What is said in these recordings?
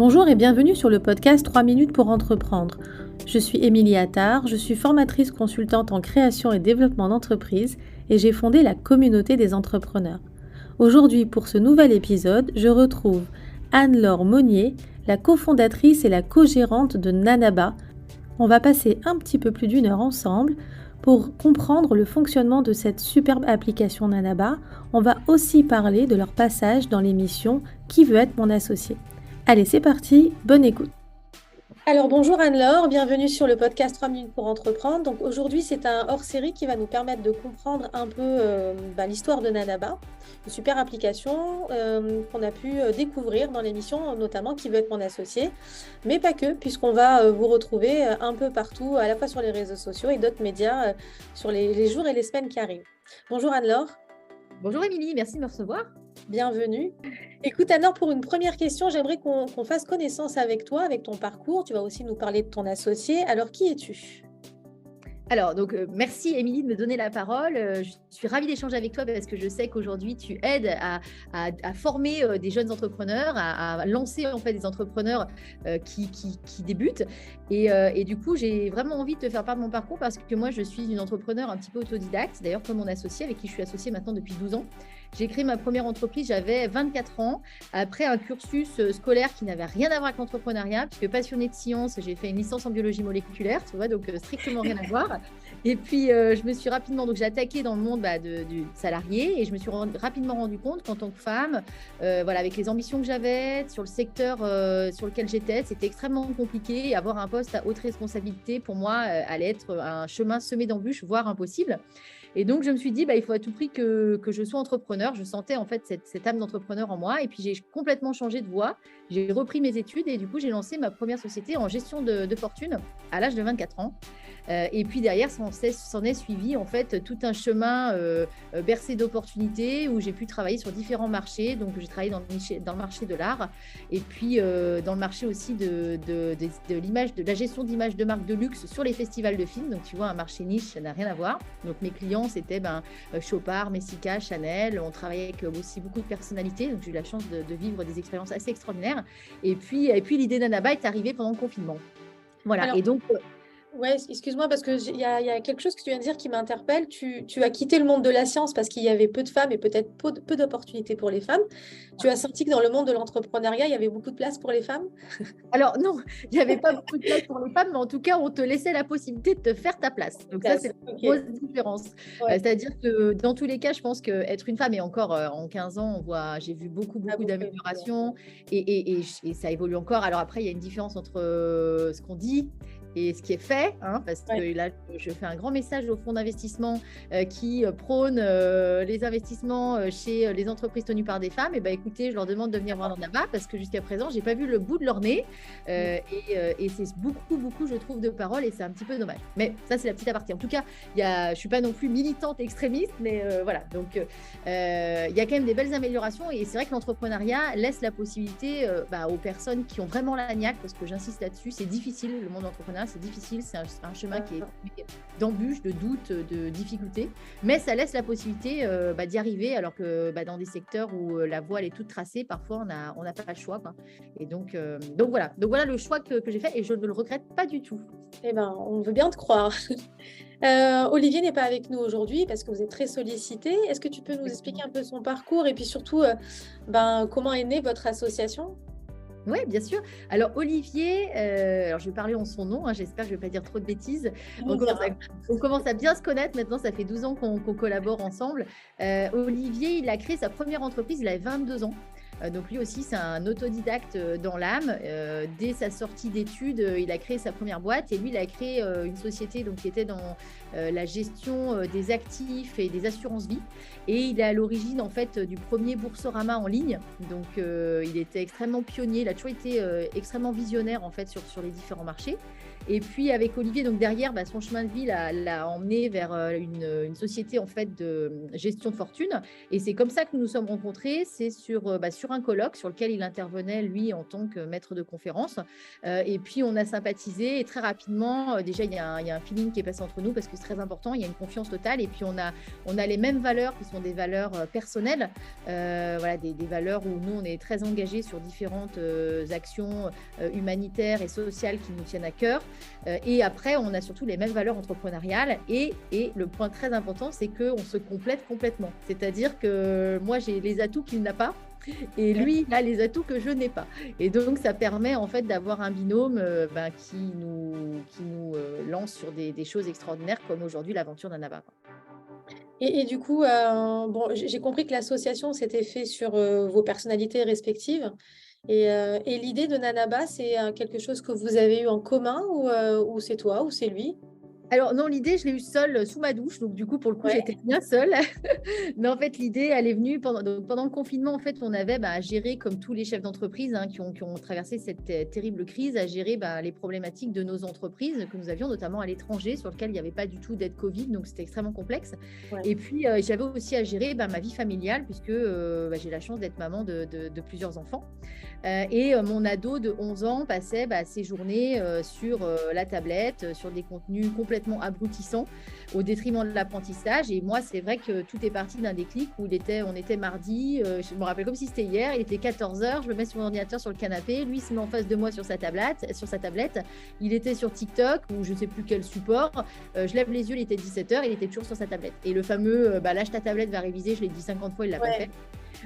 Bonjour et bienvenue sur le podcast 3 minutes pour entreprendre. Je suis Émilie Attard, je suis formatrice consultante en création et développement d'entreprise et j'ai fondé la communauté des entrepreneurs. Aujourd'hui, pour ce nouvel épisode, je retrouve Anne-Laure Monnier, la cofondatrice et la co-gérante de Nanaba. On va passer un petit peu plus d'1 heure ensemble pour comprendre le fonctionnement de cette superbe application Nanaba. On va aussi parler de leur passage dans l'émission Qui veut être mon associé. Allez, c'est parti, bonne écoute. Alors bonjour Anne-Laure, bienvenue sur le podcast 3 minutes pour entreprendre. Donc aujourd'hui c'est un hors-série qui va nous permettre de comprendre un peu l'histoire de Nanaba, une super application qu'on a pu découvrir dans l'émission, notamment Qui veut être mon associé, mais pas que, puisqu'on va vous retrouver un peu partout, à la fois sur les réseaux sociaux et d'autres médias sur les jours et les semaines qui arrivent. Bonjour Anne-Laure. Bonjour Émilie, merci de me recevoir. Bienvenue. Écoute Anne-Laure, pour une première question, j'aimerais qu'on fasse connaissance avec toi, avec ton parcours. Tu vas aussi nous parler de ton associé. Alors, qui es-tu ? Alors, merci Émilie de me donner la parole. Je suis ravie d'échanger avec toi parce que je sais qu'aujourd'hui, tu aides à former des jeunes entrepreneurs, à lancer en fait des entrepreneurs qui débutent. Et du coup, j'ai vraiment envie de te faire part de mon parcours parce que moi, je suis une entrepreneur un petit peu autodidacte, d'ailleurs comme mon associé avec qui je suis associée maintenant depuis 12 ans. J'ai créé ma première entreprise, j'avais 24 ans, après un cursus scolaire qui n'avait rien à voir avec l'entrepreneuriat, puisque passionnée de sciences, j'ai fait une licence en biologie moléculaire, tu vois, donc strictement rien à voir. Et puis, je me suis rapidement, donc j'ai attaqué dans le monde du salarié et je me suis rapidement rendu compte qu'en tant que femme, avec les ambitions que j'avais, sur le secteur sur lequel j'étais, c'était extrêmement compliqué et avoir un poste à haute responsabilité, pour moi, allait être un chemin semé d'embûches, voire impossible. Et donc, je me suis dit, il faut à tout prix que je sois entrepreneur. Je sentais en fait cette âme d'entrepreneur en moi. Et puis, j'ai complètement changé de voie. J'ai repris mes études et du coup, j'ai lancé ma première société en gestion de fortune à l'âge de 24 ans. Et puis derrière, s'en est suivi en fait tout un chemin bercé d'opportunités où j'ai pu travailler sur différents marchés. Donc, j'ai travaillé dans le marché de l'art et puis dans le marché aussi de l'image, de la gestion d'images de marques de luxe sur les festivals de films. Donc, tu vois, un marché niche, ça n'a rien à voir. Donc, mes clients, c'était Chopard, Messica, Chanel. On travaillait avec aussi beaucoup de personnalités. Donc, j'ai eu la chance de vivre des expériences assez extraordinaires. Et puis l'idée Nanaba est arrivée pendant le confinement. Voilà. Alors, et donc, ouais, excuse-moi parce qu'il y a quelque chose que tu viens de dire qui m'interpelle. Tu as quitté le monde de la science parce qu'il y avait peu de femmes et peut-être peu d'opportunités pour les femmes. Tu as senti que dans le monde de l'entrepreneuriat, il y avait beaucoup de place pour les femmes ? Alors non, il n'y avait pas beaucoup de place pour les femmes, mais en tout cas, on te laissait la possibilité de te faire ta place. Donc ça, c'est la grosse différence. Ouais. C'est-à-dire que dans tous les cas, je pense qu'être une femme, et encore en 15 ans, j'ai vu beaucoup d'améliorations et ça évolue encore. Alors après, il y a une différence entre ce qu'on dit et ce qui est fait, parce que là, je fais un grand message au fonds d'investissement qui prône les investissements chez les entreprises tenues par des femmes. Et écoutez, je leur demande de venir voir Nanaba parce que jusqu'à présent, j'ai pas vu le bout de leur nez et c'est beaucoup, je trouve, de paroles et c'est un petit peu dommage. Mais ça, c'est la petite aparté. En tout cas, je suis pas non plus militante extrémiste, mais voilà. Donc, il y a quand même des belles améliorations et c'est vrai que l'entrepreneuriat laisse la possibilité aux personnes qui ont vraiment la niaque, parce que j'insiste là-dessus, c'est difficile, le monde d'entrepreneuriat, c'est difficile, c'est un chemin qui est d'embûches, de doutes, de difficultés, mais ça laisse la possibilité d'y arriver, alors que dans des secteurs où la voie elle est toute tracée, parfois on n'a pas le choix, quoi. Et donc voilà le choix que j'ai fait et je ne le regrette pas du tout. Eh ben, on veut bien te croire. Olivier n'est pas avec nous aujourd'hui parce que vous êtes très sollicité. Est-ce que tu peux nous expliquer un peu son parcours et puis surtout comment est née votre association ? Oui, bien sûr. Alors, Olivier, alors je vais parler en son nom, j'espère que je ne vais pas dire trop de bêtises. On commence à bien se connaître. Maintenant, ça fait 12 ans qu'on collabore ensemble. Olivier, il a créé sa première entreprise, il avait 22 ans. Donc lui aussi, c'est un autodidacte dans l'âme. Dès sa sortie d'études, il a créé sa première boîte et lui, il a créé une société qui était dans la gestion des actifs et des assurances-vie. Et il est à l'origine en fait du premier Boursorama en ligne. Donc il était extrêmement pionnier. Il a toujours été extrêmement visionnaire en fait sur les différents marchés. Et puis avec Olivier, donc derrière, son chemin de vie l'a emmené vers une société en fait de gestion de fortune. Et c'est comme ça que nous nous sommes rencontrés. C'est sur un colloque sur lequel il intervenait, lui, en tant que maître de conférence. Et puis, on a sympathisé et très rapidement, déjà, il y a un feeling qui est passé entre nous parce que c'est très important. Il y a une confiance totale. Et puis, on a les mêmes valeurs qui sont des valeurs personnelles. Voilà, des valeurs où nous, on est très engagés sur différentes actions humanitaires et sociales qui nous tiennent à cœur. Et après, on a surtout les mêmes valeurs entrepreneuriales. Et le point très important, c'est qu'on se complète complètement. C'est-à-dire que moi, j'ai les atouts qu'il n'a pas. Et lui, il a les atouts que je n'ai pas. Et donc, ça permet en fait d'avoir un binôme qui nous lance sur des choses extraordinaires comme aujourd'hui l'aventure d'Annaba. Et du coup, j'ai compris que l'association s'était fait sur vos personnalités respectives. Et l'idée de Nanaba, c'est quelque chose que vous avez eu en commun ou c'est toi ou c'est lui? Alors non, l'idée, je l'ai eue seule sous ma douche. Donc du coup, pour le coup, j'étais bien seule. Mais en fait, l'idée, elle est venue pendant le confinement. En fait, on avait à gérer, comme tous les chefs d'entreprise qui ont traversé cette terrible crise, à gérer les problématiques de nos entreprises que nous avions, notamment à l'étranger, sur lesquelles il n'y avait pas du tout d'aide Covid. Donc c'était extrêmement complexe. Ouais. Et puis, j'avais aussi à gérer ma vie familiale, puisque j'ai la chance d'être maman de plusieurs enfants. Et mon ado de 11 ans passait ses journées sur la tablette, sur des contenus complètement abrutissants au détriment de l'apprentissage. Et moi, c'est vrai que tout est parti d'un déclic où on était mardi, je me rappelle comme si c'était hier, il était 14h, je me mets sur mon ordinateur sur le canapé, lui il se met en face de moi sur sa tablette, il était sur TikTok ou je ne sais plus quel support, je lève les yeux, il était 17h, il était toujours sur sa tablette. Et le fameux lâche ta tablette, va réviser, je l'ai dit 50 fois, il ne l'a pas fait.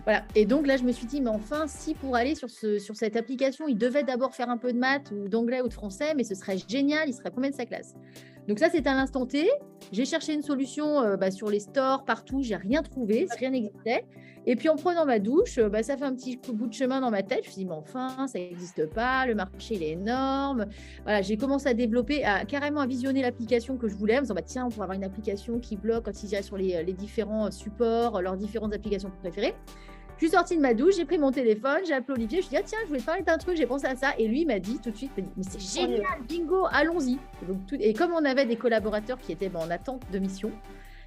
Voilà. Et donc là, je me suis dit, mais enfin, si pour aller sur cette application, il devait d'abord faire un peu de maths ou d'anglais ou de français, mais ce serait génial, il serait combien de sa classe? Donc ça, c'était à l'instant T. J'ai cherché une solution sur les stores, partout, j'ai rien trouvé, rien n'existait. Et puis en prenant ma douche, ça fait un petit bout de chemin dans ma tête. Je me suis dit, mais enfin, ça n'existe pas, le marché il est énorme. Voilà, j'ai commencé à développer, carrément à visionner l'application que je voulais, en me disant, tiens, on pourrait avoir une application qui bloque quand ils iraient sur les différents supports, leurs différentes applications préférées. Je suis sortie de ma douche, j'ai pris mon téléphone, j'ai appelé Olivier, je lui ai dit, tiens, je voulais te parler d'un truc, j'ai pensé à ça. Et lui, il m'a dit tout de suite, mais c'est génial, bingo, allons-y. Et comme on avait des collaborateurs qui étaient en attente de mission,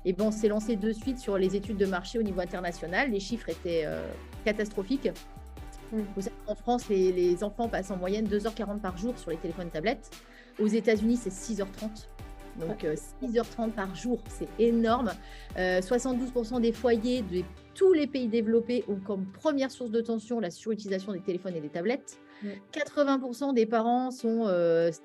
et on s'est lancé de suite sur les études de marché au niveau international. Les chiffres étaient catastrophiques. En France, les enfants passent en moyenne 2h40 par jour sur les téléphones et tablettes. Aux États-Unis, c'est 6h30. Donc 6h30 par jour, c'est énorme. 72% des foyers de tous les pays développés ont comme première source de tension la surutilisation des téléphones et des tablettes. 80% des parents sont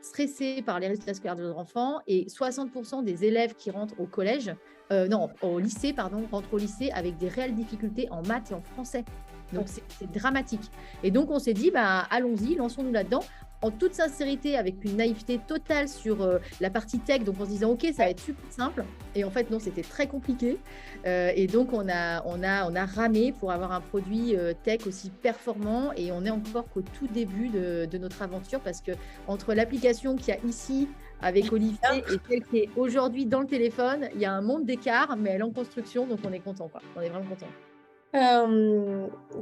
stressés par les résultats scolaires de leurs enfants et 60% des élèves qui rentrent au lycée, rentrent au lycée avec des réelles difficultés en maths et en français. Donc c'est dramatique. Et donc on s'est dit, allons-y, lançons-nous là-dedans. En toute sincérité, avec une naïveté totale sur la partie tech, donc en se disant ok, ça va être super simple. Et en fait non, c'était très compliqué. Et donc on a ramé pour avoir un produit tech aussi performant. Et on est encore qu'au tout début de notre aventure parce que entre l'application qu'il y a ici avec Olivier et celle qui est aujourd'hui dans le téléphone, il y a un monde d'écart, mais elle est en construction, donc on est content, quoi. On est vraiment content.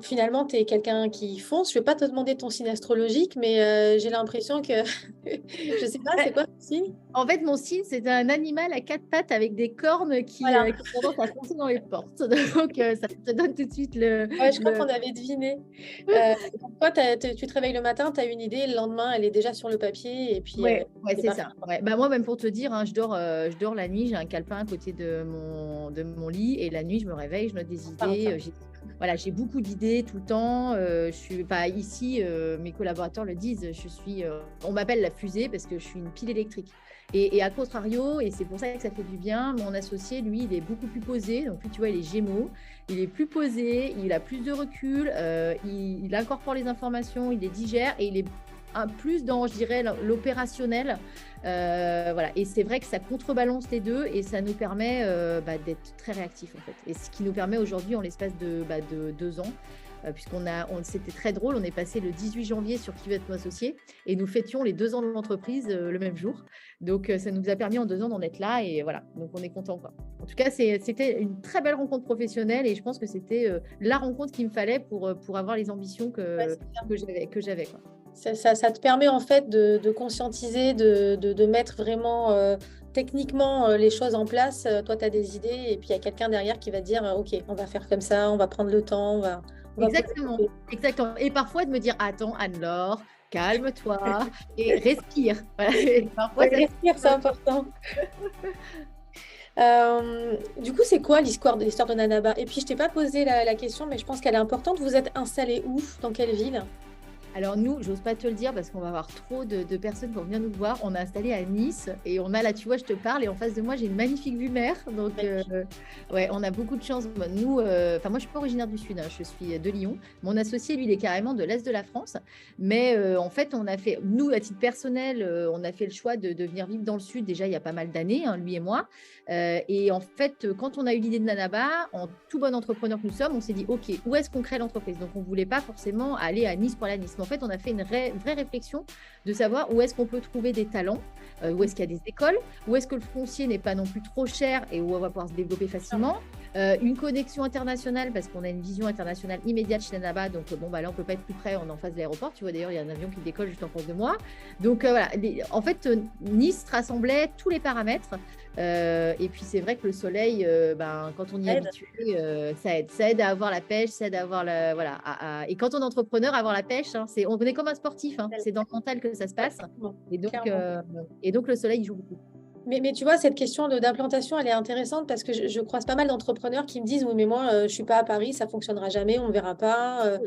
Finalement, tu es quelqu'un qui fonce. Je ne vais pas te demander ton signe astrologique, mais j'ai l'impression que... je ne sais pas, c'est quoi ton signe? En fait, mon signe, c'est un animal à 4 pattes avec des cornes qui ont tendance à foncer dans les portes. Donc, ça te donne tout de suite le... Ouais, je crois qu'on avait deviné. Toi, tu te réveilles le matin, tu as une idée, le lendemain, elle est déjà sur le papier. Et puis, c'est ça. Ouais. Moi, même pour te dire, je dors la nuit, j'ai un calepin à côté de mon lit. Et la nuit, je me réveille, je note des idées. J'ai beaucoup d'idées tout le temps. Je suis ici, mes collaborateurs le disent, on m'appelle la fusée parce que je suis une pile électrique. Et à contrario, et c'est pour ça que ça fait du bien, mon associé, lui, il est beaucoup plus posé. Donc, lui, tu vois, il est Gémeaux. Il est plus posé, il a plus de recul, il incorpore les informations, il les digère et il est plus dans, je dirais, l'opérationnel. Et c'est vrai que ça contrebalance les deux et ça nous permet d'être très réactifs, en fait. Et ce qui nous permet aujourd'hui, en l'espace de 2 ans, c'était très drôle, on est passé le 18 janvier sur Qui veut être mon associé et nous fêtions les 2 ans de l'entreprise le même jour. Donc, ça nous a permis en 2 ans d'en être là et voilà, donc on est content, quoi. En tout cas, c'était une très belle rencontre professionnelle et je pense que c'était la rencontre qu'il me fallait pour avoir les ambitions que j'avais, quoi. Ça te permet en fait de conscientiser, de mettre vraiment techniquement les choses en place. Toi, tu as des idées et puis il y a quelqu'un derrière qui va te dire OK, on va faire comme ça, on va prendre le temps, on va Exactement, exactement. Et parfois de me dire, attends, Anne-Laure, calme-toi et respire. Voilà. Et parfois, ça... respire, c'est important. Du coup, c'est quoi l'histoire de Nanaba? Et puis, je t'ai pas posé la question, mais je pense qu'elle est importante. Vous êtes installé où? Dans quelle ville? Alors nous, j'ose pas te le dire parce qu'on va avoir trop de personnes pour venir nous voir. On a installé à Nice et on a là, tu vois, je te parle et en face de moi, j'ai une magnifique vue mer. Donc, ouais, on a beaucoup de chance. Nous, moi, je suis pas originaire du Sud, hein, je suis de Lyon. Mon associé, lui, il est carrément de l'Est de la France. Mais en fait, on a fait, nous, à titre personnel, on a fait le choix de venir vivre dans le Sud déjà il y a pas mal d'années, hein, lui et moi. Et en fait, quand on a eu l'idée de Nanaba, en tout bon entrepreneur que nous sommes, on s'est dit, OK, où est-ce qu'on crée l'entreprise? Donc, on voulait pas forcément aller à Nice pour la Nice. En fait, on a fait une vraie réflexion de savoir où est-ce qu'on peut trouver des talents, où est-ce qu'il y a des écoles, où est-ce que le foncier n'est pas non plus trop cher et où on va pouvoir se développer facilement. Une connexion internationale parce qu'on a une vision internationale immédiate chez Nanaba. Donc, bon, bah, là, on ne peut pas être plus près, on est en face de l'aéroport. Tu vois, d'ailleurs, il y a un avion qui décolle juste en face de moi. Donc, voilà. En fait, Nice rassemblait tous les paramètres. Et puis, c'est vrai que le soleil, quand on y est habitué, ça aide. Ça aide à avoir la pêche, ça aide à avoir la. Voilà. Et quand on est entrepreneur, avoir la pêche, hein, on est comme un sportif. Hein, c'est dans le mental que ça se passe. Et donc le soleil, il joue beaucoup. Mais tu vois, cette question d'implantation, elle est intéressante parce que je croise pas mal d'entrepreneurs qui me disent oui, mais moi, je suis pas à Paris, ça fonctionnera jamais, on ne verra pas.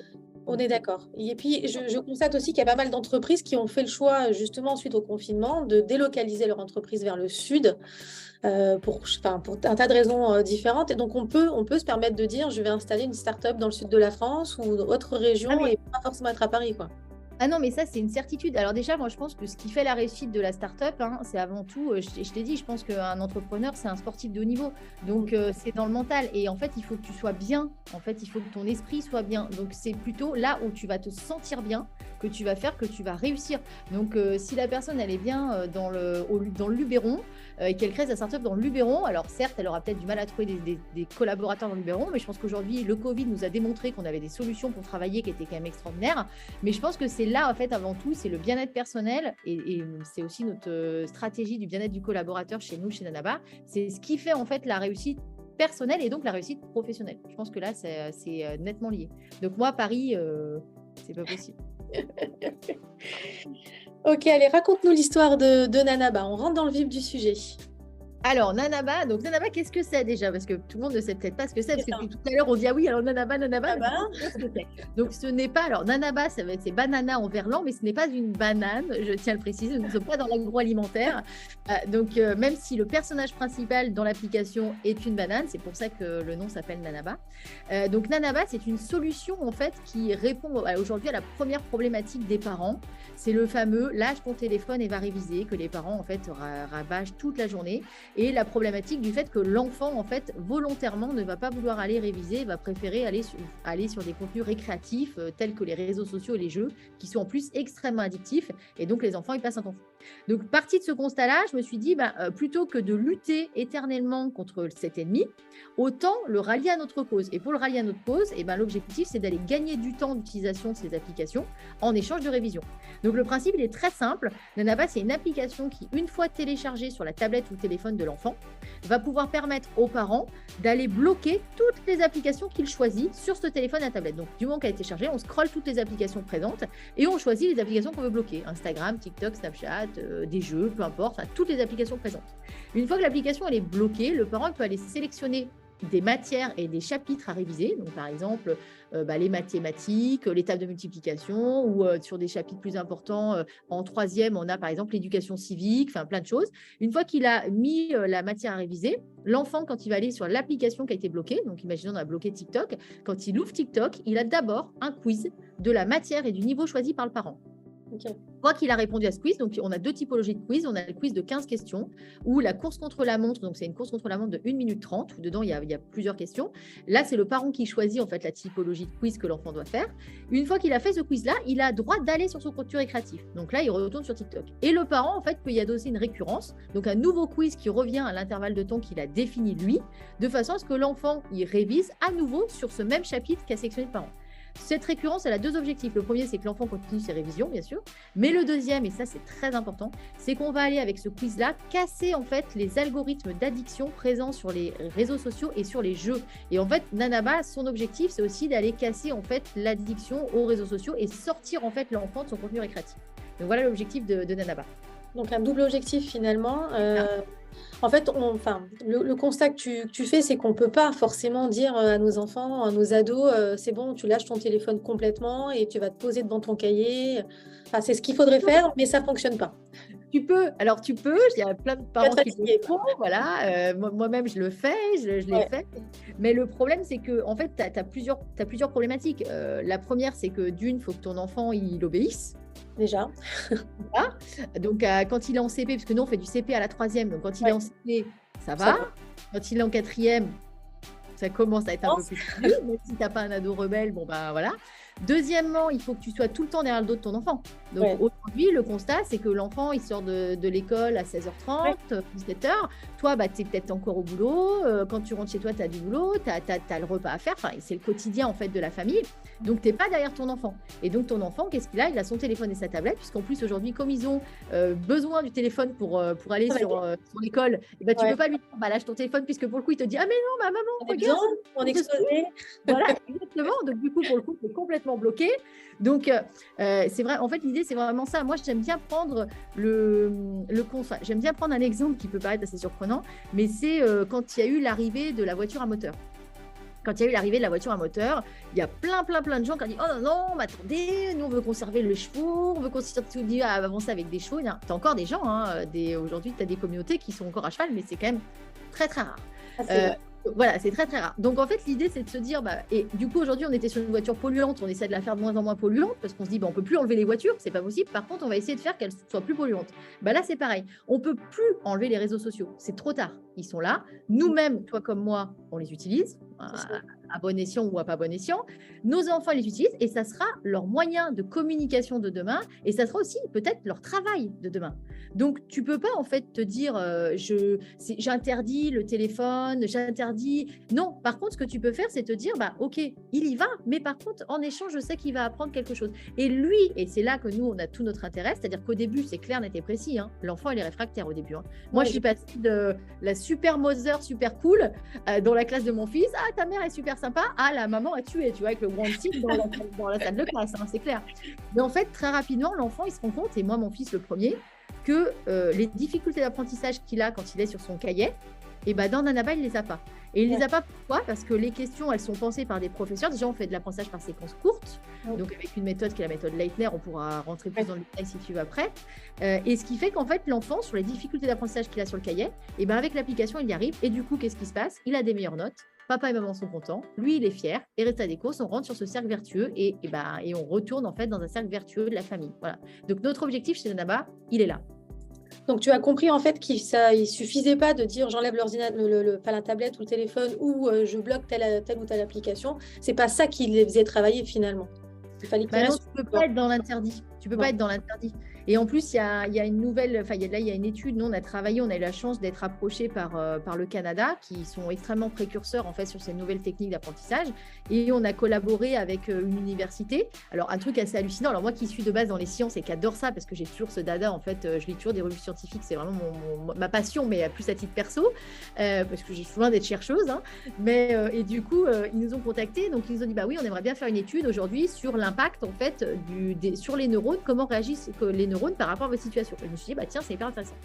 On est d'accord. Et puis, je constate aussi qu'il y a pas mal d'entreprises qui ont fait le choix, justement, suite au confinement, de délocaliser leur entreprise vers le sud pour un tas de raisons différentes. Et donc, on peut se permettre de dire, je vais installer une start-up dans le sud de la France ou autre région et pas forcément être à Paris, quoi. Ah non, mais ça, c'est une certitude. Alors déjà, moi, je pense que ce qui fait la réussite de la start-up, hein, c'est avant tout, je t'ai dit, je pense qu'un entrepreneur, c'est un sportif de haut niveau. Donc, c'est dans le mental. Et en fait, il faut que tu sois bien. En fait, il faut que ton esprit soit bien. Donc, c'est plutôt là où tu vas te sentir bien que tu vas faire, que tu vas réussir. Donc, si la personne, elle est bien dans le Luberon et qu'elle crée sa start-up dans le Luberon, alors certes, elle aura peut-être du mal à trouver des collaborateurs dans le Luberon, mais je pense qu'aujourd'hui, le Covid nous a démontré qu'on avait des solutions pour travailler qui étaient quand même extraordinaires. Mais je pense que c'est là, en fait, avant tout, c'est le bien-être personnel et c'est aussi notre stratégie du bien-être du collaborateur chez nous, chez Nanaba. C'est ce qui fait, en fait, la réussite personnelle et donc la réussite professionnelle. Je pense que là, c'est nettement lié. Donc moi, Paris, c'est pas possible. Ok, allez, raconte-nous l'histoire de Nanaba. On rentre dans le vif du sujet. Alors, Nanaba, qu'est-ce que c'est déjà? Parce que tout le monde ne sait peut-être pas ce que c'est, parce que depuis tout à l'heure, on dit ah oui, alors Nanaba. Donc, ce n'est pas, alors Nanaba, c'est banana en verlan, mais ce n'est pas une banane, je tiens à le préciser, nous ne sommes pas dans l'agroalimentaire. Donc, même si le personnage principal dans l'application est une banane, c'est pour ça que le nom s'appelle Nanaba. Donc, Nanaba, c'est une solution en fait qui répond aujourd'hui à la première problématique des parents. C'est le fameux lâche ton téléphone et va réviser, que les parents en fait ravagent toute la journée. Et la problématique du fait que l'enfant, en fait, volontairement ne va pas vouloir aller réviser, va préférer aller sur des contenus récréatifs tels que les réseaux sociaux et les jeux, qui sont en plus extrêmement addictifs. Et donc, les enfants, ils passent un temps fou. Donc, partie de ce constat-là, je me suis dit, plutôt que de lutter éternellement contre cet ennemi, autant le rallier à notre cause. Et pour le rallier à notre cause, l'objectif, c'est d'aller gagner du temps d'utilisation de ces applications en échange de révision. Donc, le principe, il est très simple. Nanaba, c'est une application qui, une fois téléchargée sur la tablette ou le téléphone de l'enfant, va pouvoir permettre aux parents d'aller bloquer toutes les applications qu'il choisit sur ce téléphone à tablette. Donc, du moment qu'elle a été chargée, on scrolle toutes les applications présentes et on choisit les applications qu'on veut bloquer. Instagram, TikTok, Snapchat, des jeux, peu importe, toutes les applications présentes. Une fois que l'application elle est bloquée, le parent peut aller sélectionner des matières et des chapitres à réviser. Donc, par exemple, les mathématiques, les tables de multiplication ou sur des chapitres plus importants, en troisième, on a par exemple l'éducation civique, enfin plein de choses. Une fois qu'il a mis la matière à réviser, l'enfant, quand il va aller sur l'application qui a été bloquée, donc imaginons on a bloqué TikTok, quand il ouvre TikTok, il a d'abord un quiz de la matière et du niveau choisi par le parent. Okay. Une fois qu'il a répondu à ce quiz, donc on a deux typologies de quiz. On a le quiz de 15 questions ou la course contre la montre. Donc, c'est une course contre la montre de 1 minute 30 où dedans, il y a plusieurs questions. Là, c'est le parent qui choisit en fait la typologie de quiz que l'enfant doit faire. Une fois qu'il a fait ce quiz-là, il a droit d'aller sur son contenu récréatif. Donc là, il retourne sur TikTok. Et le parent, en fait, peut y adosser une récurrence. Donc, un nouveau quiz qui revient à l'intervalle de temps qu'il a défini lui, de façon à ce que l'enfant, il révise à nouveau sur ce même chapitre qu'a sélectionné le parent. Cette récurrence, elle a deux objectifs. Le premier, c'est que l'enfant continue ses révisions, bien sûr. Mais le deuxième, et ça c'est très important, c'est qu'on va aller avec ce quiz-là casser en fait les algorithmes d'addiction présents sur les réseaux sociaux et sur les jeux. Et en fait, Nanaba, son objectif, c'est aussi d'aller casser en fait l'addiction aux réseaux sociaux et sortir en fait l'enfant de son contenu récréatif. Donc voilà l'objectif de Nanaba. Donc un double objectif finalement. En fait, le constat que tu fais, c'est qu'on ne peut pas forcément dire à nos enfants, à nos ados, c'est bon, tu lâches ton téléphone complètement et tu vas te poser devant ton cahier. Enfin, c'est ce qu'il faudrait faire, mais ça ne fonctionne pas. Tu peux, il y a plein de parents qui le font, voilà. Moi-même, je le fais, je l'ai fait. Mais le problème, c'est que en fait, tu as plusieurs problématiques. La première, c'est que d'une, il faut que ton enfant il obéisse. Déjà. Voilà. Donc, quand il est en CP, parce que nous, on fait du CP à la 3e, donc quand il est en CP, ça va. Quand il est en 4e, ça commence à être un peu plus dur, même si tu n'as pas un ado rebelle, bon, ben voilà. Deuxièmement, il faut que tu sois tout le temps derrière le dos de ton enfant. Donc aujourd'hui, le constat, c'est que l'enfant, il sort de l'école à 16h30, 17h. Toi, tu es peut-être encore au boulot. Quand tu rentres chez toi, tu as du boulot, tu as le repas à faire. Enfin, c'est le quotidien en fait de la famille. Donc, tu n'es pas derrière ton enfant. Et donc, ton enfant, qu'est-ce qu'il a? Il a son téléphone et sa tablette, puisqu'en plus, aujourd'hui, comme ils ont besoin du téléphone pour aller sur l'école, tu ne peux pas lui dire, lâche ton téléphone, puisque pour le coup, il te dit, ah mais non, ma maman, regarde. On exposé. Voilà, exactement. Donc, du coup, pour le coup, c'est complètement bloqué. Donc, c'est vrai, en fait, l'idée, c'est vraiment ça. Moi, j'aime bien prendre le constat. J'aime bien prendre un exemple qui peut paraître assez surprenant, mais c'est quand il y a eu l'arrivée de la voiture à moteur. Quand il y a eu l'arrivée de la voiture à moteur, il y a plein de gens qui ont dit « Oh non, mais attendez, nous on veut conserver le chevaux, on veut continuer à avancer avec des chevaux. » Tu as encore des gens, aujourd'hui tu as des communautés qui sont encore à cheval, mais c'est quand même très très rare. Voilà, c'est très très rare. Donc en fait, l'idée c'est de se dire, et du coup aujourd'hui on était sur une voiture polluante, on essaie de la faire de moins en moins polluante parce qu'on se dit, on peut plus enlever les voitures, c'est pas possible. Par contre, on va essayer de faire qu'elles soient plus polluantes. Là c'est pareil, on peut plus enlever les réseaux sociaux, c'est trop tard. Ils sont là, nous-mêmes, toi comme moi, on les utilise, à bon escient ou à pas bon escient. Nos enfants les utilisent et ça sera leur moyen de communication de demain et ça sera aussi peut-être leur travail de demain. Donc, tu peux pas en fait te dire j'interdis le téléphone, j'interdis. Non, par contre, ce que tu peux faire, c'est te dire ok, il y va, mais par contre, en échange, je sais qu'il va apprendre quelque chose. Et lui, et c'est là que nous, on a tout notre intérêt, c'est-à-dire qu'au début, c'est clair, net et précis. L'enfant, il est réfractaire au début. Moi, je suis passée de la super Mother, super cool, dans la classe de mon fils. Ah, ta mère est super sympa. Ah, la maman a tué, tu vois, avec le grand tigre dans la salle de classe, c'est clair. Mais en fait, très rapidement, l'enfant, il se rend compte, et moi, mon fils, le premier, que les difficultés d'apprentissage qu'il a quand il est sur son cahier, dans Nanaba, il ne les a pas. Et il ne les a pas pourquoi? Parce que les questions, elles sont pensées par des professeurs. Déjà, on fait de l'apprentissage par séquences courtes, donc avec une méthode qui est la méthode Leitner, on pourra rentrer plus dans le détail si tu veux après. Et ce qui fait qu'en fait, l'enfant, sur les difficultés d'apprentissage qu'il a sur le cahier, avec l'application, il y arrive. Et du coup, qu'est-ce qui se passe? Il a des meilleures notes. Papa et maman sont contents, lui il est fier, et résultat des courses, on rentre sur ce cercle vertueux et on retourne en fait dans un cercle vertueux de la famille. Voilà. Donc notre objectif chez Nanaba, il est là. Donc tu as compris en fait qu'il ne suffisait pas de dire j'enlève l'ordinateur, pas la tablette ou le téléphone ou je bloque telle ou telle application. C'est pas ça qui les faisait travailler finalement. Il fallait qu'ils non, tu peux pas être dans l'interdit. Tu peux pas être dans l'interdit. Et en plus, il y a une nouvelle, il y a une étude. Nous, on a travaillé, on a eu la chance d'être approchés par le Canada, qui sont extrêmement précurseurs en fait sur ces nouvelles techniques d'apprentissage. Et on a collaboré avec une université. Alors, un truc assez hallucinant. Alors, moi qui suis de base dans les sciences et qui adore ça, parce que j'ai toujours ce dada, en fait, je lis toujours des revues scientifiques, c'est vraiment ma passion, mais plus à titre perso, parce que j'ai souvent d'être chercheuse. Mais, et du coup, ils nous ont contactés. Donc, ils nous ont dit, oui, on aimerait bien faire une étude aujourd'hui sur l'impact, en fait, sur les neurones, comment réagissent les neurones par rapport à votre situation. Et je me suis dit, tiens, c'est hyper intéressant.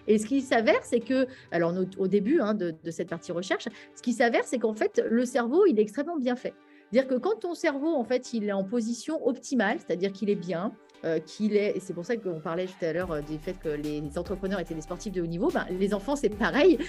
Et ce qui s'avère, c'est que, alors au début de cette partie recherche, ce qui s'avère, c'est qu'en fait, le cerveau, il est extrêmement bien fait. C'est-à-dire que quand ton cerveau, en fait, il est en position optimale, c'est-à-dire qu'il est bien, et c'est pour ça qu'on parlait tout à l'heure du fait que les entrepreneurs étaient des sportifs de haut niveau, les enfants, c'est pareil.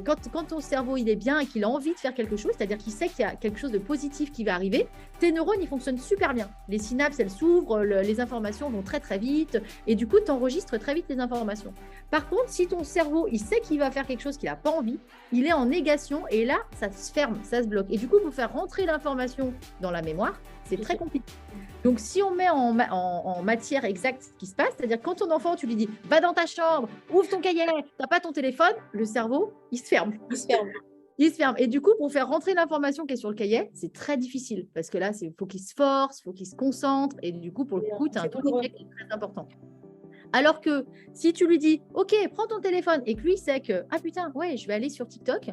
Quand ton cerveau, il est bien et qu'il a envie de faire quelque chose, c'est-à-dire qu'il sait qu'il y a quelque chose de positif qui va arriver, tes neurones, ils fonctionnent super bien. Les synapses, elles s'ouvrent, les informations vont très, très vite, et du coup, tu enregistres très vite les informations. Par contre, si ton cerveau, il sait qu'il va faire quelque chose qu'il n'a pas envie, il est en négation, et là, ça se ferme, ça se bloque. Et du coup, pour faire rentrer l'information dans la mémoire, c'est très compliqué. Donc, si on met en matière exacte ce qui se passe, c'est-à-dire quand ton enfant, tu lui dis « va dans ta chambre, ouvre ton cahier, tu n'as pas ton téléphone », le cerveau, il se ferme. Il se ferme. il se ferme. Et du coup, pour faire rentrer l'information qui est sur le cahier, c'est très difficile parce que là, il faut qu'il se force, il faut qu'il se concentre. Et du coup, pour le coup, tu as un truc qui est très important. Alors que si tu lui dis, OK, prends ton téléphone et que lui sait que, ah putain, ouais, je vais aller sur TikTok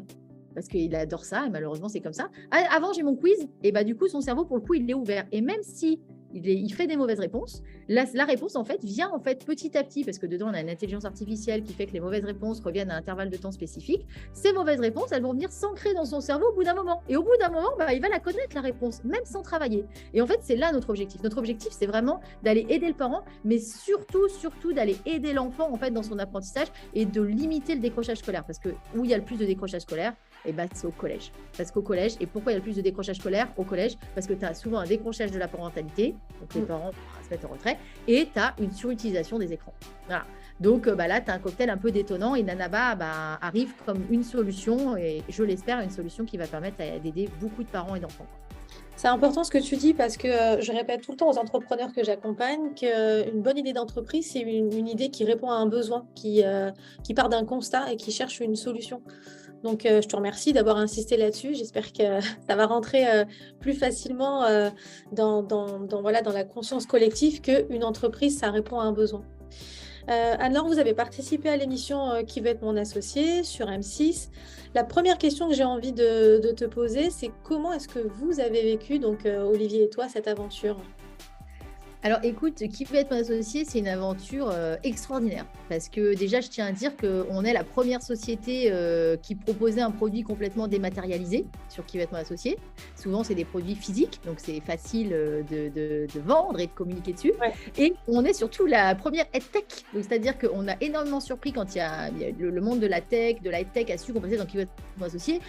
parce qu'il adore ça et malheureusement, c'est comme ça. Ah, avant, j'ai mon quiz et bah, du coup, son cerveau, pour le coup, il est ouvert. Et même si il fait des mauvaises réponses, la réponse, en fait, vient en fait petit à petit parce que dedans, on a une intelligence artificielle qui fait que les mauvaises réponses reviennent à un intervalle de temps spécifique. Ces mauvaises réponses, elles vont venir s'ancrer dans son cerveau au bout d'un moment. Et au bout d'un moment, bah, il va la connaître, la réponse, même sans travailler. Et en fait, c'est là notre objectif. Notre objectif, c'est vraiment d'aller aider le parent, mais surtout d'aller aider l'enfant en fait dans son apprentissage et de limiter le décrochage scolaire. Parce que où il y a le plus de décrochage scolaire, et bah, c'est au collège. Parce qu'au collège, et pourquoi il y a le plus de décrochage scolaire au collège? Parce que tu as souvent un décrochage de la parentalité, donc les parents se mettent en retrait, et tu as une surutilisation des écrans. Voilà. Donc bah, là, tu as un cocktail un peu détonnant et Nanaba bah, arrive comme une solution, et je l'espère, une solution qui va permettre d'aider beaucoup de parents et d'enfants. C'est important ce que tu dis parce que je répète tout le temps aux entrepreneurs que j'accompagne qu'une bonne idée d'entreprise, c'est une idée qui répond à un besoin, qui part d'un constat et qui cherche une solution. Donc, je te remercie d'avoir insisté là-dessus. J'espère que ça va rentrer plus facilement dans la conscience collective qu'une entreprise, ça répond à un besoin. Anne-Laure, vous avez participé à l'émission Qui veut être mon associé sur M6. La première question que j'ai envie de te poser, c'est comment est-ce que vous avez vécu, donc Olivier et toi, cette aventure? Alors écoute, Qui veut être mon associé, c'est une aventure extraordinaire. Parce que déjà, je tiens à dire qu'on est la première société qui proposait un produit complètement dématérialisé sur Qui veut être mon associé. Souvent, c'est des produits physiques, donc c'est facile de vendre et de communiquer dessus. Ouais. Et on est surtout la première EdTech. C'est-à-dire qu'on a énormément surpris quand il y a le monde de la EdTech a su qu'on passait dans Qui veut être mon associé.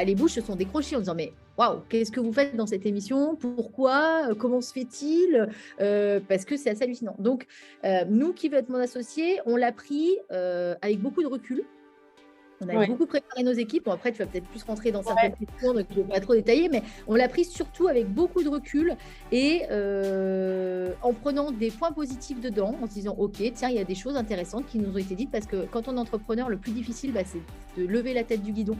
Les bouches se sont décrochées en disant mais waouh, qu'est-ce que vous faites dans cette émission? Pourquoi? Comment se fait-il? Parce que c'est assez hallucinant. Donc, nous, Qui veut être mon associé, on l'a pris avec beaucoup de recul. On a beaucoup préparé nos équipes. Bon, après, tu vas peut-être plus rentrer dans certaines questions, donc je ne vais pas trop détailler, mais on l'a pris surtout avec beaucoup de recul et en prenant des points positifs dedans, en se disant, OK, tiens, il y a des choses intéressantes qui nous ont été dites parce que quand on est entrepreneur, le plus difficile, c'est de lever la tête du guidon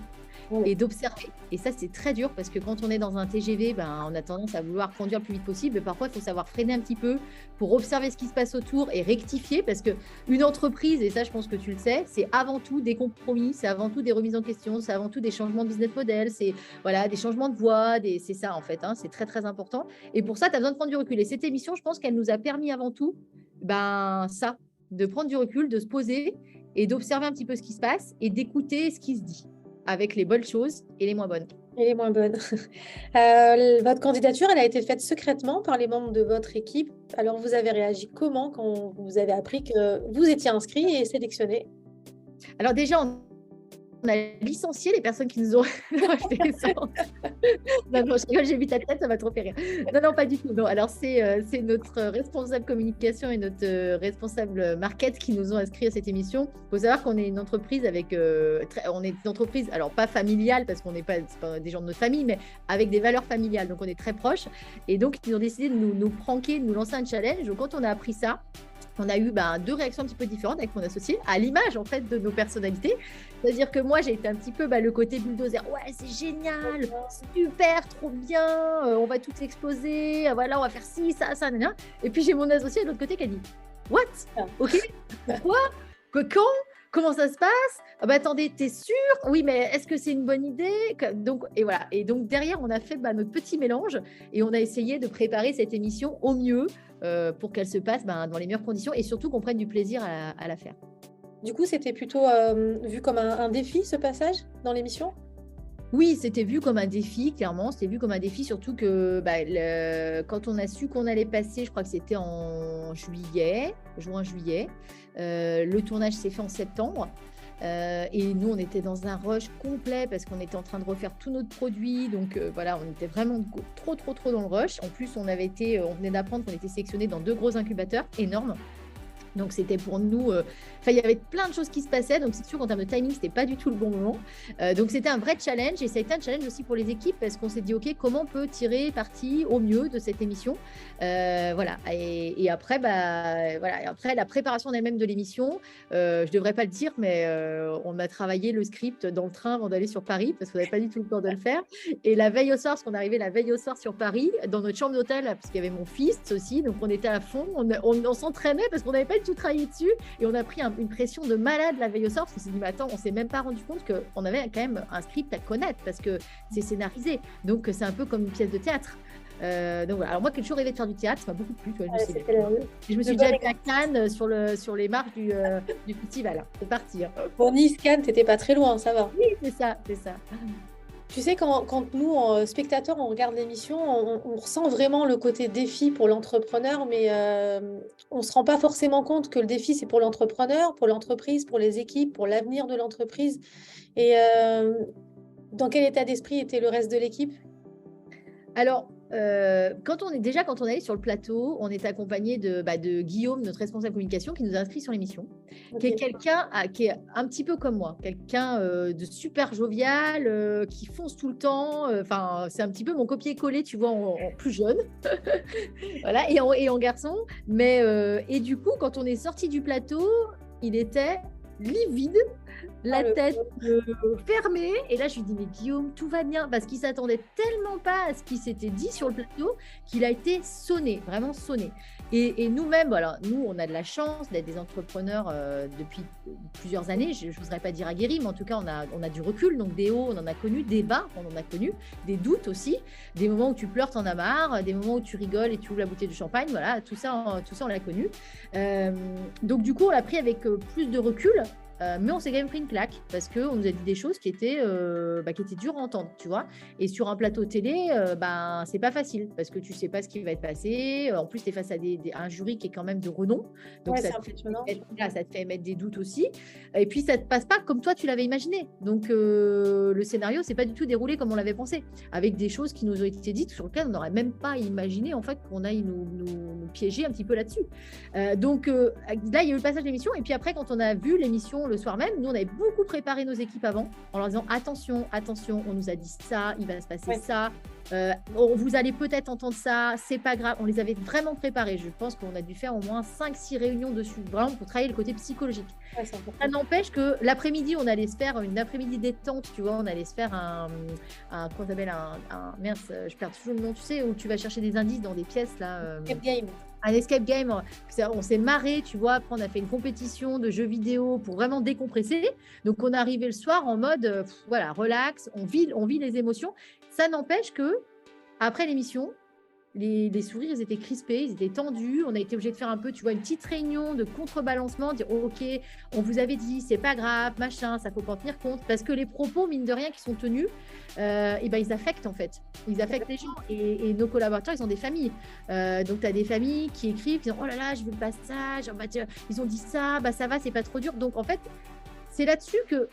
et d'observer. Et ça, c'est très dur parce que quand on est dans un TGV, on a tendance à vouloir conduire le plus vite possible. Mais parfois, il faut savoir freiner un petit peu pour observer ce qui se passe autour et rectifier parce qu'une entreprise, et ça, je pense que tu le sais, c'est avant tout des compromis, c'est avant tout des remises en question, c'est avant tout des changements de business model, c'est des changements de voie, c'est ça en fait, c'est très, très important. Et pour ça, tu as besoin de prendre du recul. Et cette émission, je pense qu'elle nous a permis avant tout, ça, de prendre du recul, de se poser et d'observer un petit peu ce qui se passe et d'écouter ce qui se dit, avec les bonnes choses et les moins bonnes. Et les moins bonnes. Votre candidature, elle a été faite secrètement par les membres de votre équipe. Alors, vous avez réagi comment quand vous avez appris que vous étiez inscrit et sélectionné? Alors déjà, on a licencié les personnes qui nous ont acheté ça. Non, j'ai vu ta tête, ça m'a trop fait rire. Non, pas du tout. Non, alors, c'est notre responsable communication et notre responsable market qui nous ont inscrits à cette émission. Il faut savoir qu'on est une entreprise on est une entreprise, alors pas familiale, parce qu'on n'est pas des gens de notre famille, mais avec des valeurs familiales. Donc, on est très proches. Et donc, ils ont décidé de nous pranker, de nous lancer un challenge. Donc, quand on a appris ça, on a eu deux réactions un petit peu différentes avec mon associé, à l'image en fait de nos personnalités. C'est-à-dire que moi, j'ai été un petit peu le côté bulldozer. Ouais, c'est génial, super, trop bien, on va tout exploser, voilà, on va faire ci, ça, nanana. Et puis j'ai mon associé de l'autre côté qui a dit what? Ok, pourquoi? Quand? Comment ça se passe? Attendez, t'es sûr? Oui, mais est-ce que c'est une bonne idée? Donc, et voilà. Et donc derrière, on a fait notre petit mélange et on a essayé de préparer cette émission au mieux pour qu'elle se passe dans les meilleures conditions et surtout qu'on prenne du plaisir à la faire. Du coup, c'était plutôt vu comme un défi, ce passage dans l'émission? Oui, c'était vu comme un défi, clairement. C'était vu comme un défi, surtout que quand on a su qu'on allait passer, je crois que c'était en juin-juillet, le tournage s'est fait en septembre. Et nous, on était dans un rush complet parce qu'on était en train de refaire tous notre produit. Donc on était vraiment trop dans le rush. En plus, on venait d'apprendre qu'on était sélectionné dans 2 gros incubateurs énormes. Donc, c'était pour nous, il y avait plein de choses qui se passaient. Donc, c'est sûr qu'en termes de timing, c'était pas du tout le bon moment. Donc, c'était un vrai challenge et ça a été un challenge aussi pour les équipes parce qu'on s'est dit, OK, comment on peut tirer parti au mieux de cette émission. Voilà. Et après, voilà. Et après, la préparation elle-même de l'émission, je devrais pas le dire, mais on a travaillé le script dans le train avant d'aller sur Paris parce qu'on n'avait pas du tout le temps de le faire. Et la veille au soir, parce qu'on arrivait la veille au soir sur Paris, dans notre chambre d'hôtel, parce qu'il y avait mon fils aussi. Donc, on était à fond. On s'entraînait parce qu'on n'avait pas tout travaillé dessus et on a pris une pression de malade la veille au soir parce qu'on s'est dit mais attends, on s'est même pas rendu compte qu'on avait quand même un script à connaître parce que c'est scénarisé, donc c'est un peu comme une pièce de théâtre. Donc voilà. Alors moi qui ai toujours rêvé de faire du théâtre, ça m'a beaucoup plu, je me suis déjà mis à Cannes sur les marches du festival. C'est parti, hein. Pour Nice, Cannes, t'étais pas très loin, ça va. Oui, c'est ça. Tu sais, quand nous, spectateurs, on regarde l'émission, on ressent vraiment le côté défi pour l'entrepreneur, mais on ne se rend pas forcément compte que le défi, c'est pour l'entrepreneur, pour l'entreprise, pour les équipes, pour l'avenir de l'entreprise. Et dans quel état d'esprit était le reste de l'équipe? Alors, quand on est allé sur le plateau, on est accompagné de Guillaume, notre responsable communication, qui nous a inscrits sur l'émission, qui est quelqu'un qui est un petit peu comme moi, quelqu'un de super jovial, qui fonce tout le temps. Enfin, c'est un petit peu mon copier-coller, tu vois, en plus jeune, voilà, et en garçon. Mais et du coup, quand on est sorti du plateau, il était livide, la tête fermée. Et là, je lui dis, mais Guillaume, tout va bien. Parce qu'il s'attendait tellement pas à ce qui s'était dit sur le plateau qu'il a été sonné, vraiment sonné. Et nous-mêmes, voilà, nous, on a de la chance d'être des entrepreneurs depuis plusieurs années. Je n'oserais pas dire aguerris, mais en tout cas, on a du recul. Donc, des hauts, on en a connu, des bas, on en a connu, des doutes aussi, des moments où tu pleures, t'en as marre, des moments où tu rigoles et tu ouvres la bouteille de champagne. Voilà, tout ça, on l'a connu. Donc, du coup, on l'a pris avec plus de recul. Mais on s'est quand même pris une claque parce qu'on nous a dit des choses qui étaient dures à entendre, tu vois. Et sur un plateau télé, c'est pas facile parce que tu sais pas ce qui va être passé. En plus, tu es face à un jury qui est quand même de renom. Donc, ça te fait émettre des doutes aussi. Et puis, ça te passe pas comme toi, tu l'avais imaginé. Donc, le scénario, c'est pas du tout déroulé comme on l'avait pensé. Avec des choses qui nous ont été dites sur lesquelles on n'aurait même pas imaginé en fait qu'on aille nous piéger un petit peu là-dessus. Donc, là, il y a eu le passage d'émission. Et puis après, quand on a vu l'émission le soir même, nous on avait beaucoup préparé nos équipes avant en leur disant attention, on nous a dit ça, il va se passer ça, vous allez peut-être entendre ça, c'est pas grave. On les avait vraiment préparés. Je pense qu'on a dû faire au moins 5-6 réunions dessus, vraiment pour travailler le côté psychologique. Ça n'empêche que l'après-midi, on allait se faire une après-midi détente, tu vois, on allait se faire comment ça s'appelle, mince, je perds toujours le nom, tu sais, où tu vas chercher des indices dans des pièces là. Un escape game, on s'est marré, tu vois. Après, on a fait une compétition de jeux vidéo pour vraiment décompresser. Donc, on est arrivé le soir en mode, voilà, relax, on vit les émotions. Ça n'empêche que après l'émission, les sourires, ils étaient crispés, ils étaient tendus. On a été obligé de faire un peu, tu vois, une petite réunion de contrebalancement, dire OK, on vous avait dit, c'est pas grave, machin, ça faut pas en tenir compte. Parce que les propos, mine de rien, qui sont tenus, ils affectent en fait. Ils affectent les gens. Et nos collaborateurs, ils ont des familles. Donc, tu as des familles qui écrivent, qui disent oh là là, je veux pas ça, genre, ils ont dit ça, ça va, c'est pas trop dur. Donc, en fait, c'est là-dessus que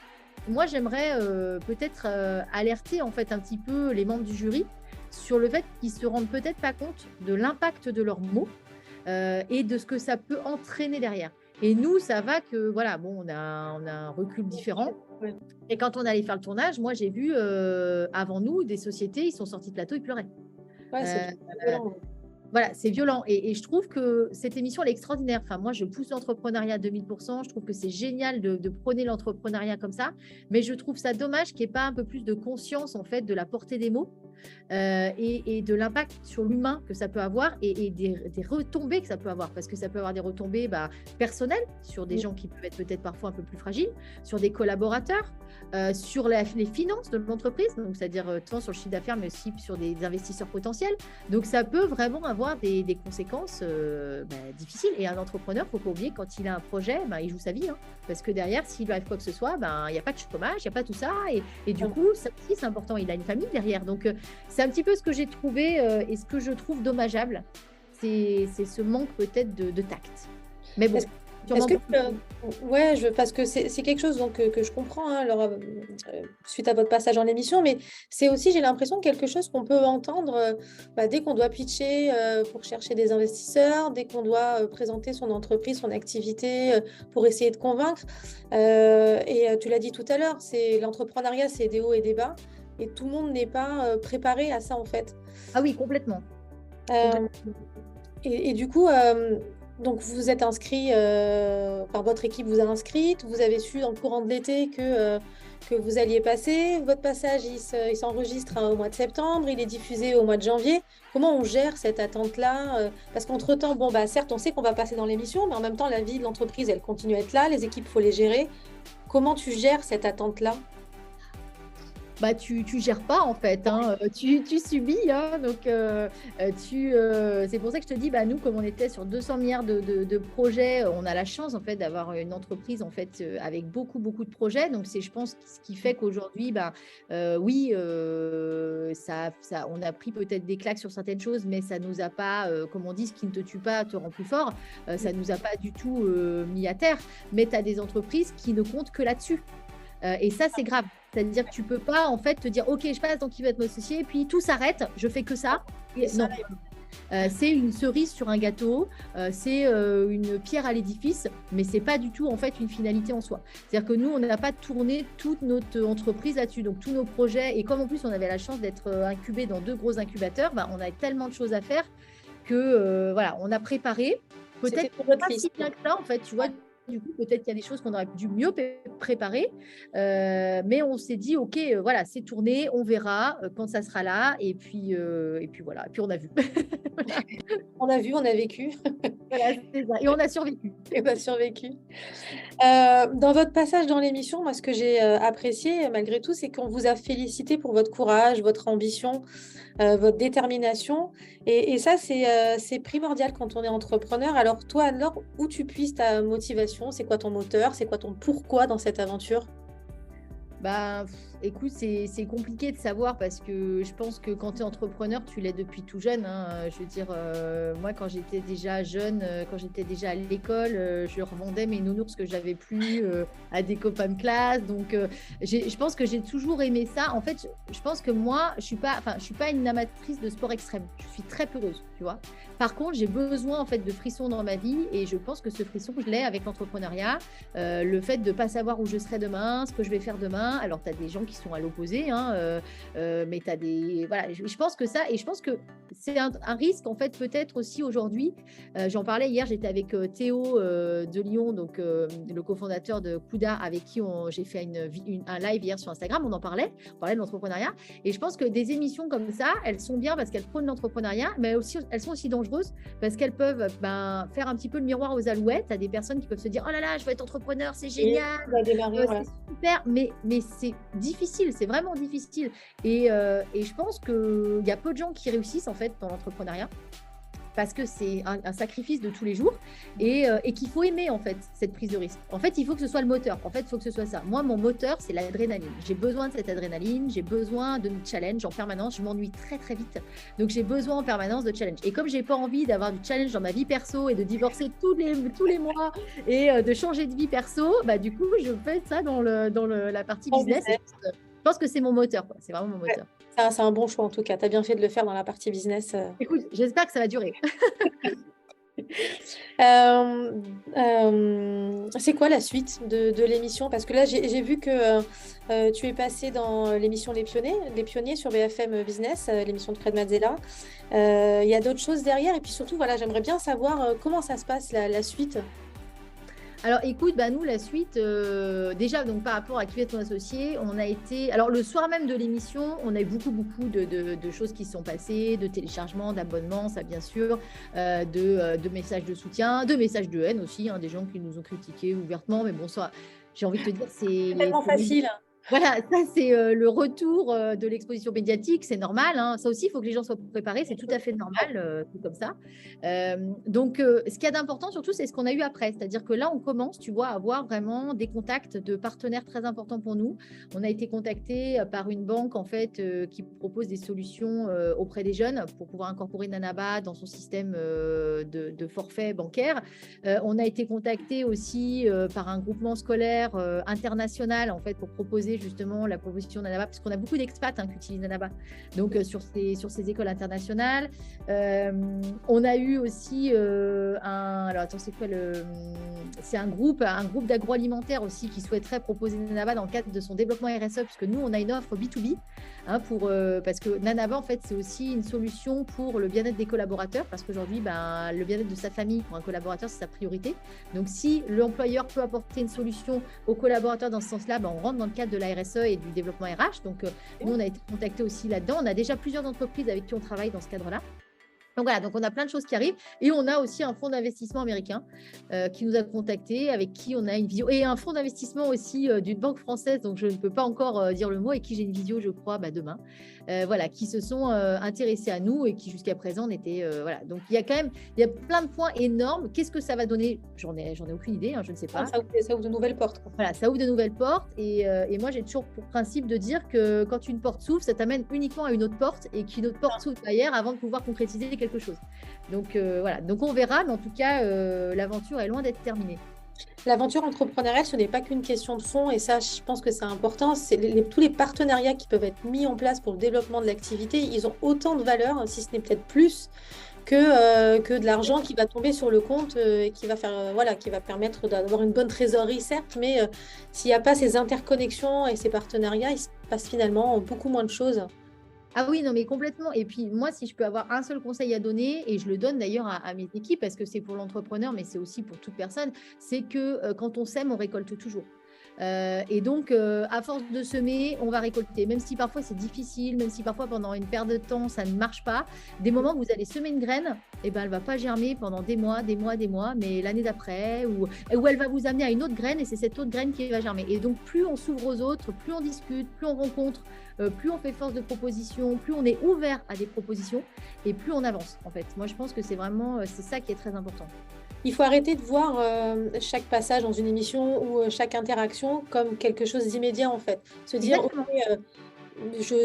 moi, j'aimerais peut-être alerter en fait un petit peu les membres du jury sur le fait qu'ils se rendent peut-être pas compte de l'impact de leurs mots et de ce que ça peut entraîner derrière. Et nous, ça va que, voilà, bon, on a un recul différent. Et quand on allait faire le tournage, moi, j'ai vu avant nous des sociétés, ils sont sortis de plateau, ils pleuraient. C'est violent. Voilà, c'est violent. Et je trouve que cette émission, elle est extraordinaire. Enfin, moi, je pousse l'entrepreneuriat à 2000%. Je trouve que c'est génial de prôner l'entrepreneuriat comme ça. Mais je trouve ça dommage qu'il n'y ait pas un peu plus de conscience, en fait, de la portée des mots et de l'impact sur l'humain que ça peut avoir et des retombées que ça peut avoir. Parce que ça peut avoir des retombées personnelles sur des gens qui peuvent être peut-être parfois un peu plus fragiles, sur des collaborateurs, sur les finances de l'entreprise, donc c'est-à-dire tant sur le chiffre d'affaires, mais aussi sur des investisseurs potentiels. Donc, ça peut vraiment avoir des conséquences difficiles. Et un entrepreneur, il ne faut pas oublier, quand il a un projet, il joue sa vie. Parce que derrière, s'il lui arrive quoi que ce soit, il n'y a pas de chômage, il n'y a pas tout ça. Et du coup, ça aussi, c'est important. Il a une famille derrière. Donc, c'est un petit peu ce que j'ai trouvé et ce que je trouve dommageable. C'est ce manque peut-être de tact. Mais bon. sûrement Est-ce que, beaucoup. ouais, parce que c'est quelque chose donc, que je comprends hein, suite à votre passage en émission, mais c'est aussi, j'ai l'impression, quelque chose qu'on peut entendre dès qu'on doit pitcher pour chercher des investisseurs, dès qu'on doit présenter son entreprise, son activité pour essayer de convaincre. Tu l'as dit tout à l'heure, c'est l'entrepreneuriat, c'est des hauts et des bas, et tout le monde n'est pas préparé à ça en fait. Ah oui, complètement. Euh, et du coup, donc vous vous êtes inscrit, votre équipe vous a inscrite, vous avez su dans le courant de l'été que vous alliez passer. Votre passage, il s'enregistre au mois de septembre, il est diffusé au mois de janvier. Comment on gère cette attente-là? Parce qu'entre-temps, bon, certes, on sait qu'on va passer dans l'émission, mais en même temps, la vie de l'entreprise, elle continue à être là, les équipes, il faut les gérer. Comment tu gères cette attente-là? Bah, tu gères pas en fait, hein, tu subis, hein, donc c'est pour ça que je te dis, bah, nous, comme on était sur 200 milliards de projets, on a la chance en fait d'avoir une entreprise en fait avec beaucoup de projets. Donc c'est, je pense, ce qui fait qu'aujourd'hui, oui, on a pris peut-être des claques sur certaines choses, mais ça nous a pas, comme on dit, ce qui ne te tue pas te rend plus fort. Ça nous a pas du tout mis à terre. Mais tu as des entreprises qui ne comptent que là-dessus. Et ça, c'est grave. C'est-à-dire que tu peux pas en fait te dire ok, je passe, donc il va être mon associé, puis tout s'arrête, je fais que ça. Non, c'est une cerise sur un gâteau, c'est une pierre à l'édifice, mais c'est pas du tout en fait une finalité en soi. C'est-à-dire que nous, on n'a pas tourné toute notre entreprise là-dessus, donc tous nos projets. Et comme en plus on avait la chance d'être incubé dans 2 gros incubateurs, on a tellement de choses à faire que voilà, on a préparé. Peut-être pas si bien que ça en fait, tu vois. Du coup, peut-être qu'il y a des choses qu'on aurait dû mieux préparer, mais on s'est dit, ok, voilà, c'est tourné, on verra quand ça sera là, et puis voilà, et puis on a vu. On a vu, on a vécu. Voilà, c'est ça. Et on a survécu. Et pas survécu. Dans votre passage dans l'émission, moi, ce que j'ai apprécié, malgré tout, c'est qu'on vous a félicité pour votre courage, votre ambition, votre détermination. Et ça, c'est primordial quand on est entrepreneur. Alors, toi, alors, où tu puisses ta motivation? C'est quoi ton moteur? C'est quoi ton pourquoi dans cette aventure? Écoute, c'est compliqué de savoir parce que je pense que quand tu es entrepreneur, tu l'es depuis tout jeune, hein. Je veux dire, moi, quand j'étais déjà jeune, quand j'étais déjà à l'école, je revendais mes nounours que j'avais plus à des copains de classe. Donc, je pense que j'ai toujours aimé ça. En fait, je pense que moi, je suis pas une amatrice de sport extrême. Je suis très peureuse, tu vois. Par contre, j'ai besoin en fait de frissons dans ma vie et je pense que ce frisson, je l'ai avec l'entrepreneuriat. Le fait de ne pas savoir où je serai demain, ce que je vais faire demain. Alors, tu as des gens qui sont à l'opposé, hein, mais tu as des... Voilà, je pense que ça, et je pense que c'est un risque, en fait, peut-être aussi aujourd'hui. J'en parlais hier, j'étais avec Théo de Lyon, donc le cofondateur de Kuda, avec qui j'ai fait un live hier sur Instagram, on parlait de l'entrepreneuriat. Et je pense que des émissions comme ça, elles sont bien parce qu'elles prônent l'entrepreneuriat, mais aussi, elles sont aussi dangereuses parce qu'elles peuvent faire un petit peu le miroir aux alouettes. Tu as des personnes qui peuvent se dire « Oh là là, je veux être entrepreneur, c'est génial, c'est super », mais c'est difficile, c'est vraiment difficile. Et je pense qu'il y a peu de gens qui réussissent en fait dans l'entrepreneuriat parce que c'est un sacrifice de tous les jours et qu'il faut aimer en fait cette prise de risque. En fait, il faut que ce soit le moteur. En fait, il faut que ce soit ça. Moi, mon moteur, c'est l'adrénaline. J'ai besoin de cette adrénaline, j'ai besoin de challenge en permanence. Je m'ennuie très très vite. Donc, j'ai besoin en permanence de challenge. Et comme j'ai pas envie d'avoir du challenge dans ma vie perso et de divorcer tous les mois et de changer de vie perso, du coup, je fais ça dans la partie business. Je pense que c'est mon moteur, quoi. C'est vraiment mon moteur. C'est un bon choix en tout cas. Tu as bien fait de le faire dans la partie business. Écoute, j'espère que ça va durer. C'est quoi la suite de l'émission? Parce que là, j'ai vu que tu es passé dans l'émission Les Pionniers sur BFM Business, l'émission de Fred Mazzella. Il y a d'autres choses derrière. Et puis surtout, voilà, j'aimerais bien savoir comment ça se passe la suite. Alors écoute, nous la suite, déjà donc par rapport à Qui est ton associé, on a été, alors le soir même de l'émission, on a eu beaucoup de choses qui se sont passées, de téléchargements, d'abonnements, ça bien sûr, de messages de soutien, de messages de haine aussi, hein, des gens qui nous ont critiqués ouvertement, mais bon, ça, j'ai envie de te dire, c'est tellement facile. Voilà, ça c'est le retour de l'exposition médiatique, c'est normal, hein. Ça aussi, il faut que les gens soient préparés, c'est tout à fait normal, tout comme ça. Donc, ce qu'il y a d'important surtout, c'est ce qu'on a eu après. C'est-à-dire que là, on commence, tu vois, à avoir vraiment des contacts de partenaires très importants pour nous. On a été contacté par une banque, en fait, qui propose des solutions auprès des jeunes pour pouvoir incorporer Nanaba dans son système de forfait bancaire. On a été contacté aussi par un groupement scolaire international, en fait, pour proposer justement la proposition Nanaba, parce qu'on a beaucoup d'expats qui utilisent Nanaba, donc sur ces écoles internationales. On a eu aussi alors attends, c'est quoi c'est un groupe d'agroalimentaire aussi qui souhaiterait proposer Nanaba dans le cadre de son développement RSE, puisque nous, on a une offre B2B, parce que Nanaba, en fait, c'est aussi une solution pour le bien-être des collaborateurs, parce qu'aujourd'hui, le bien-être de sa famille pour un collaborateur, c'est sa priorité. Donc, si l'employeur peut apporter une solution aux collaborateurs dans ce sens-là, on rentre dans le cadre de la RSE et du développement RH. Donc, nous, on a été contactés aussi là-dedans. On a déjà plusieurs entreprises avec qui on travaille dans ce cadre-là. Donc voilà, donc on a plein de choses qui arrivent et on a aussi un fonds d'investissement américain qui nous a contactés, avec qui on a une visio, et un fonds d'investissement aussi d'une banque française, donc je ne peux pas encore dire le mot, et qui j'ai une visio, je crois, demain. Voilà, qui se sont intéressés à nous et qui jusqu'à présent n'étaient voilà. Donc il y a plein de points énormes. Qu'est-ce que ça va donner? J'en ai aucune idée, je ne sais pas. Ça ouvre de nouvelles portes, quoi. Voilà, ça ouvre de nouvelles portes et moi j'ai toujours pour principe de dire que quand une porte s'ouvre, ça t'amène uniquement à une autre porte et qu'une autre porte s'ouvre derrière avant de pouvoir concrétiser quelque chose. Donc voilà, donc on verra, mais en tout cas l'aventure est loin d'être terminée. L'aventure entrepreneuriale, ce n'est pas qu'une question de fonds, et ça, je pense que c'est important. C'est tous les partenariats qui peuvent être mis en place pour le développement de l'activité, ils ont autant de valeur, si ce n'est peut-être plus, que de l'argent qui va tomber sur le compte et qui va qui va permettre d'avoir une bonne trésorerie, certes, mais s'il n'y a pas ces interconnexions et ces partenariats, il se passe finalement beaucoup moins de choses. Ah oui, non, mais complètement. Et puis, moi, si je peux avoir un seul conseil à donner, et je le donne d'ailleurs à mes équipes, parce que c'est pour l'entrepreneur, mais c'est aussi pour toute personne, c'est que quand on sème, on récolte toujours. Et donc, à force de semer, on va récolter. Même si parfois c'est difficile, même si parfois pendant une période de temps, ça ne marche pas, des moments où vous allez semer une graine, elle ne va pas germer pendant des mois, mais l'année d'après, ou elle va vous amener à une autre graine, et c'est cette autre graine qui va germer. Et donc, plus on s'ouvre aux autres, plus on discute, plus on rencontre, plus on fait force de proposition, plus on est ouvert à des propositions, et plus on avance, en fait. Moi, je pense que c'est ça qui est très important. Il faut arrêter de voir chaque passage dans une émission ou chaque interaction comme quelque chose d'immédiat, en fait. Se dire,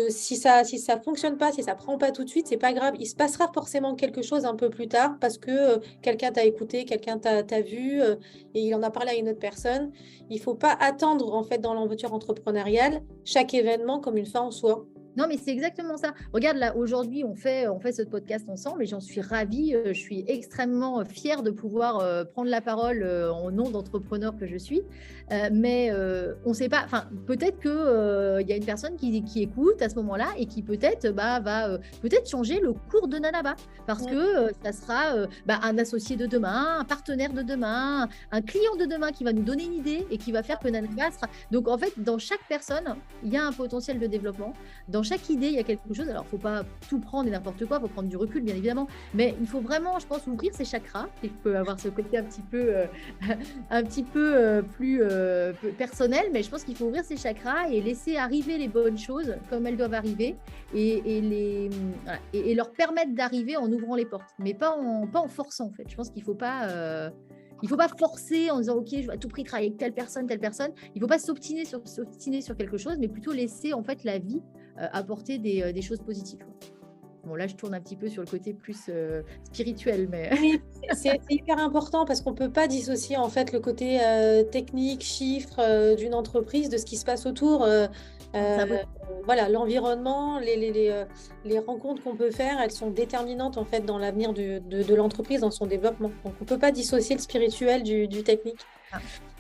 si ça fonctionne pas, si ça prend pas tout de suite, c'est pas grave. Il se passera forcément quelque chose un peu plus tard parce que quelqu'un t'a écouté, quelqu'un t'a vu et il en a parlé à une autre personne. Il faut pas attendre, en fait, dans l'aventure entrepreneuriale, chaque événement comme une fin en soi. Non, mais c'est exactement ça. Regarde, là, aujourd'hui, on fait ce podcast ensemble et j'en suis ravie. Je suis extrêmement fière de pouvoir prendre la parole au nom d'entrepreneur que je suis. Mais on ne sait pas, peut-être qu'il y a une personne qui écoute à ce moment-là et qui peut-être va peut-être changer le cours de Nanaba, parce que ça sera un associé de demain, un partenaire de demain, un client de demain qui va nous donner une idée et qui va faire que Nanaba sera… Donc, en fait, dans chaque personne, il y a un potentiel de développement. Dans chaque idée, il y a quelque chose. Alors, il ne faut pas tout prendre et n'importe quoi, il faut prendre du recul, bien évidemment. Mais il faut vraiment, je pense, ouvrir ses chakras. Et je peux avoir ce côté un petit peu plus personnel, mais je pense qu'il faut ouvrir ses chakras et laisser arriver les bonnes choses comme elles doivent arriver et leur permettre d'arriver en ouvrant les portes, mais pas en forçant, en fait. Je pense qu'il ne faut pas… il ne faut pas forcer en disant « Ok, je vais à tout prix travailler avec telle personne. » Il ne faut pas s'obstiner sur quelque chose, mais plutôt laisser en fait la vie apporter des choses positives. Bon, là, je tourne un petit peu sur le côté plus spirituel, mais… Oui, c'est hyper important parce qu'on ne peut pas dissocier en fait le côté technique, chiffre d'une entreprise de ce qui se passe autour. Voilà, l'environnement, les rencontres qu'on peut faire, elles sont déterminantes en fait dans l'avenir de l'entreprise, dans son développement. Donc, on ne peut pas dissocier le spirituel du technique.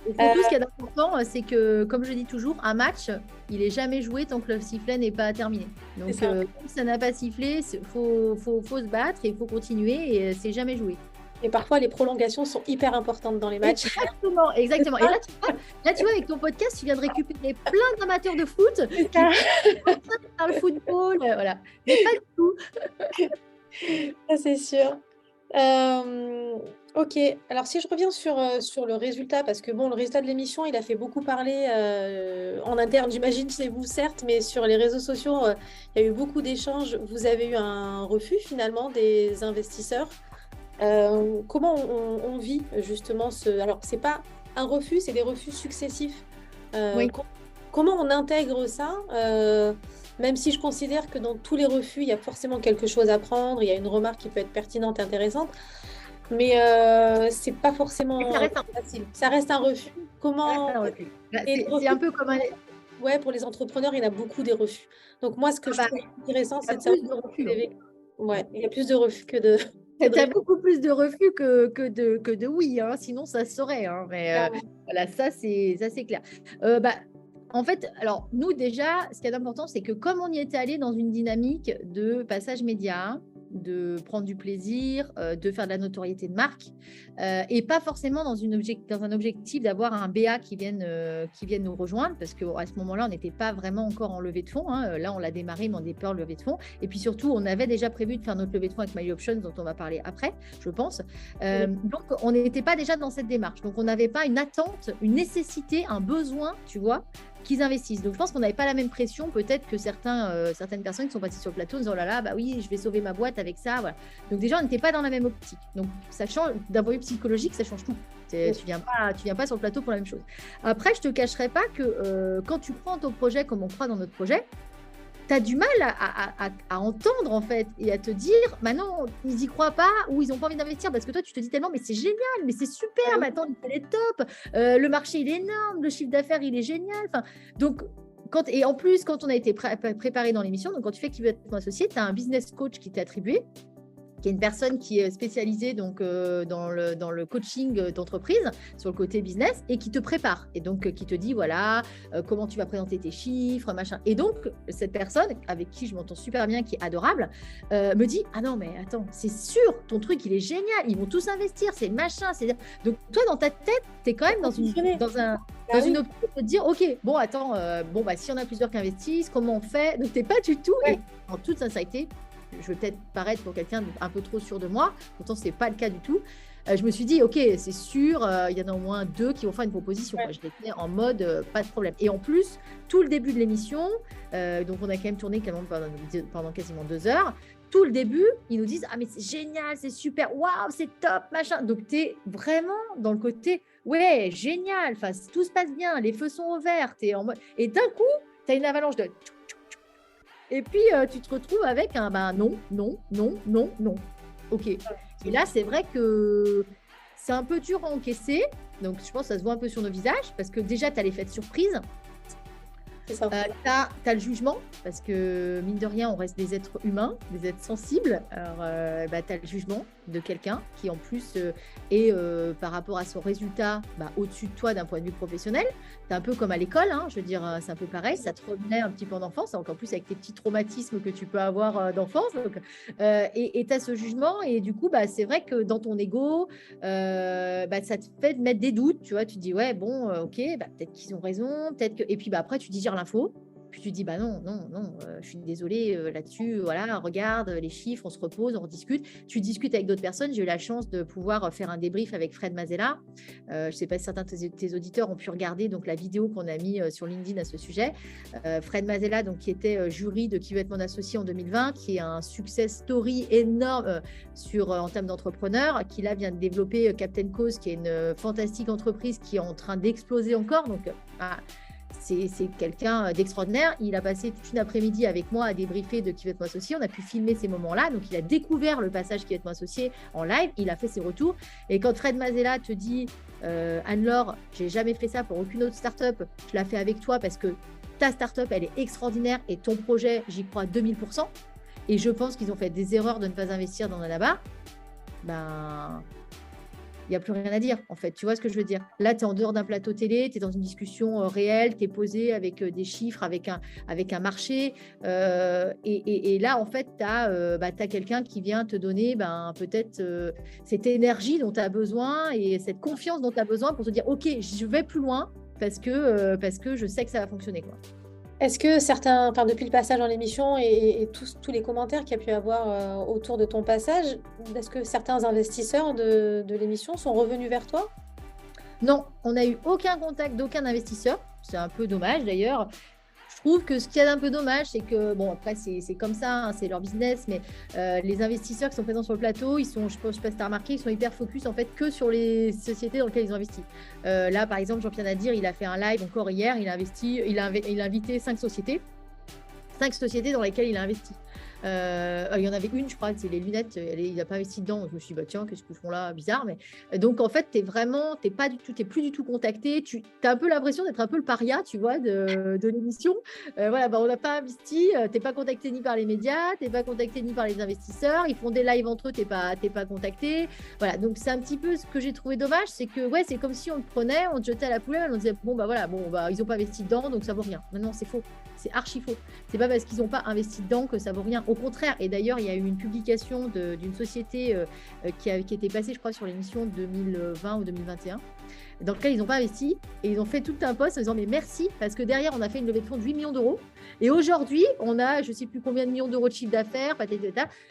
Et surtout, ce qu'il y a d'important, c'est que, comme je dis toujours, un match, il n'est jamais joué tant que le sifflet n'est pas terminé. Donc, quand ça n'a pas sifflé, il faut se battre et il faut continuer et c'est jamais joué. Et parfois, les prolongations sont hyper importantes dans les matchs. Exactement. Et là, tu vois, avec ton podcast, tu viens de récupérer plein d'amateurs de foot qui par le football, voilà. Mais pas du tout. Ça, c'est sûr. Euh, ok, alors si je reviens sur le résultat, parce que bon, le résultat de l'émission, il a fait beaucoup parler en interne, j'imagine chez vous, certes, mais sur les réseaux sociaux, il y a eu beaucoup d'échanges. Vous avez eu un refus finalement des investisseurs. Comment on vit justement ce... Alors, c'est pas un refus, c'est des refus successifs. Oui. Comment on intègre ça même si je considère que dans tous les refus, il y a forcément quelque chose à prendre, il y a une remarque qui peut être pertinente et intéressante, mais c'est pas forcément Ça reste facile. Ça reste un refus. Comment... C'est un peu comme un... Ouais, pour les entrepreneurs, il y en a beaucoup des refus. Donc moi, ce que je trouve intéressant, c'est de savoir... Ouais, il y a plus de refus que de... Il y a beaucoup plus de refus que de oui, hein, sinon ça se saurait. Hein, mais voilà, ça c'est clair. En fait, alors nous déjà, ce qui est important, c'est que comme on y était allé dans une dynamique de passage média, de prendre du plaisir, de faire de la notoriété de marque, et pas forcément dans un objectif d'avoir un BA qui vienne nous rejoindre, parce qu'à ce moment-là, on n'était pas vraiment encore en levée de fonds. Hein. Là, on l'a démarré, mais on est peur de levée de fonds. Et puis surtout, on avait déjà prévu de faire notre levée de fonds avec My Options, dont on va parler après, je pense. Donc, on n'était pas déjà dans cette démarche. Donc, on n'avait pas une attente, une nécessité, un besoin, tu vois, qu'ils investissent. Donc, je pense qu'on n'avait pas la même pression peut-être que certaines personnes qui sont passées sur le plateau en disant « Oh là là, bah oui, je vais sauver ma boîte avec ça. » Voilà. Donc, déjà, on n'était pas dans la même optique. Donc, ça change, d'un point de vue psychologique, ça change tout. Tu viens pas sur le plateau pour la même chose. Après, je ne te cacherai pas que quand tu prends ton projet comme on croit dans notre projet, tu as du mal à entendre en fait et à te dire bah non, ils n'y croient pas ou ils n'ont pas envie d'investir parce que toi tu te dis tellement mais c'est génial, mais c'est super, mais attends, il est top, le marché il est énorme, le chiffre d'affaires il est génial. Enfin, donc, et en plus, quand on a été préparé dans l'émission, donc quand tu fais qui veut être mon associé, tu as un business coach qui t'est attribué, qui est une personne qui est spécialisée donc, dans le coaching d'entreprise sur le côté business et qui te prépare et donc qui te dit voilà comment tu vas présenter tes chiffres, machin. Et donc, cette personne avec qui je m'entends super bien, qui est adorable, me dit ah non, mais attends, c'est sûr, ton truc il est génial, ils vont tous investir, c'est machin. Donc, toi, dans ta tête, tu es quand même dans une optique de te dire ok, bon, attends, si on a plusieurs qui investissent, comment on fait? Donc, tu n'es pas du tout, et en toute sincérité, je vais peut-être paraître pour quelqu'un un peu trop sûr de moi, pourtant ce n'est pas le cas du tout. Je me suis dit, ok, c'est sûr, il y en a au moins 2 qui vont faire une proposition. Je l'étais en mode, pas de problème. Et en plus, tout le début de l'émission, donc on a quand même tourné pendant quasiment 2 heures, tout le début, ils nous disent, ah mais c'est génial, c'est super, waouh, c'est top, machin. Donc tu es vraiment dans le côté, ouais, génial, tout se passe bien, les feux sont ouverts, t'es en mode... Et d'un coup, tu as une avalanche de... Et puis, tu te retrouves avec un non. OK. Et là, c'est vrai que c'est un peu dur à encaisser. Donc, je pense que ça se voit un peu sur nos visages parce que déjà, tu as l'effet de surprise. Tu as le jugement parce que, mine de rien, on reste des êtres humains, des êtres sensibles. Alors, tu as le jugement de quelqu'un qui, en plus, est par rapport à son résultat au-dessus de toi d'un point de vue professionnel. C'est un peu comme à l'école, hein, je veux dire, c'est un peu pareil. Ça te revenait un petit peu en enfance, encore plus avec tes petits traumatismes que tu peux avoir d'enfance. Donc, et tu as ce jugement. Et du coup, c'est vrai que dans ton ego, ça te fait mettre des doutes. Tu vois, tu te dis, ouais, bon, ok, peut-être qu'ils ont raison. Peut-être que... Et puis après, tu digères l'info. Puis tu dis, non, je suis désolée là-dessus, voilà, regarde les chiffres, on se repose, on rediscute. Tu discutes avec d'autres personnes. J'ai eu la chance de pouvoir faire un débrief avec Fred Mazella. Je ne sais pas si certains de tes auditeurs ont pu regarder donc, la vidéo qu'on a mis sur LinkedIn à ce sujet. Fred Mazella, donc, qui était jury de Qui veut être mon associé en 2020, qui est un success story énorme en termes d'entrepreneurs, qui là vient de développer Captain Cause, qui est une fantastique entreprise qui est en train d'exploser encore. Donc, c'est quelqu'un d'extraordinaire. Il a passé toute une après-midi avec moi à débriefer de Qui veut être mon associé. On a pu filmer ces moments-là. Donc, il a découvert le passage Qui veut être mon associé en live. Il a fait ses retours. Et quand Fred Mazella te dit Anne-Laure, j'ai jamais fait ça pour aucune autre start-up. Je l'ai fait avec toi parce que ta start-up, elle est extraordinaire et ton projet, j'y crois 2000%. Et je pense qu'ils ont fait des erreurs de ne pas investir dans Nanaba. Il n'y a plus rien à dire, en fait. Tu vois ce que je veux dire? Là, tu es en dehors d'un plateau télé, tu es dans une discussion réelle, tu es posé avec des chiffres, avec un marché. Et là, en fait, tu as quelqu'un qui vient te donner peut-être cette énergie dont tu as besoin et cette confiance dont tu as besoin pour te dire, OK, je vais plus loin parce que je sais que ça va fonctionner, quoi. Est-ce que certains, enfin, depuis le passage dans l'émission et tous les commentaires qu'il y a pu avoir autour de ton passage, est-ce que certains investisseurs de l'émission sont revenus vers toi? Non, on n'a eu aucun contact d'aucun investisseur. C'est un peu dommage d'ailleurs. Je trouve que ce qu'il y a d'un peu dommage, c'est que, bon, après, c'est comme ça, hein, c'est leur business, mais les investisseurs qui sont présents sur le plateau, je ne sais pas si tu as remarqué, ils sont hyper focus en fait que sur les sociétés dans lesquelles ils ont investi. Là, par exemple, Jean-Pierre Nadir, il a fait un live encore hier, il a invité 5 sociétés dans lesquelles il a investi. Il y en avait une, je crois, c'est les lunettes, il n'a pas investi dedans. Je me suis dit, bah, tiens, qu'est-ce qu'ils font là? Bizarre. Mais donc, en fait, t'es plus du tout contacté. Tu as un peu l'impression d'être un peu le paria, tu vois, de l'émission. Voilà, bah, on n'a pas investi, tu n'es pas contacté ni par les médias, tu n'es pas contacté ni par les investisseurs. Ils font des lives entre eux, tu n'es pas contacté. Voilà, donc c'est un petit peu ce que j'ai trouvé dommage, c'est que, ouais, c'est comme si on le prenait, on te jetait à la poubelle, on disait, bon, bah voilà, ils n'ont pas investi dedans, donc ça vaut rien. Maintenant, c'est faux. C'est archi faux. C'est pas parce qu'ils n'ont pas investi dedans que ça vaut rien. Au contraire. Et d'ailleurs, il y a eu une publication d'une société qui était passée, je crois, sur l'émission 2020 ou 2021, dans lequel ils n'ont pas investi. Et ils ont fait tout un post en disant mais merci, parce que derrière, on a fait une levée de fonds de 8 millions d'euros. Et aujourd'hui, on a je ne sais plus combien de millions d'euros de chiffre d'affaires.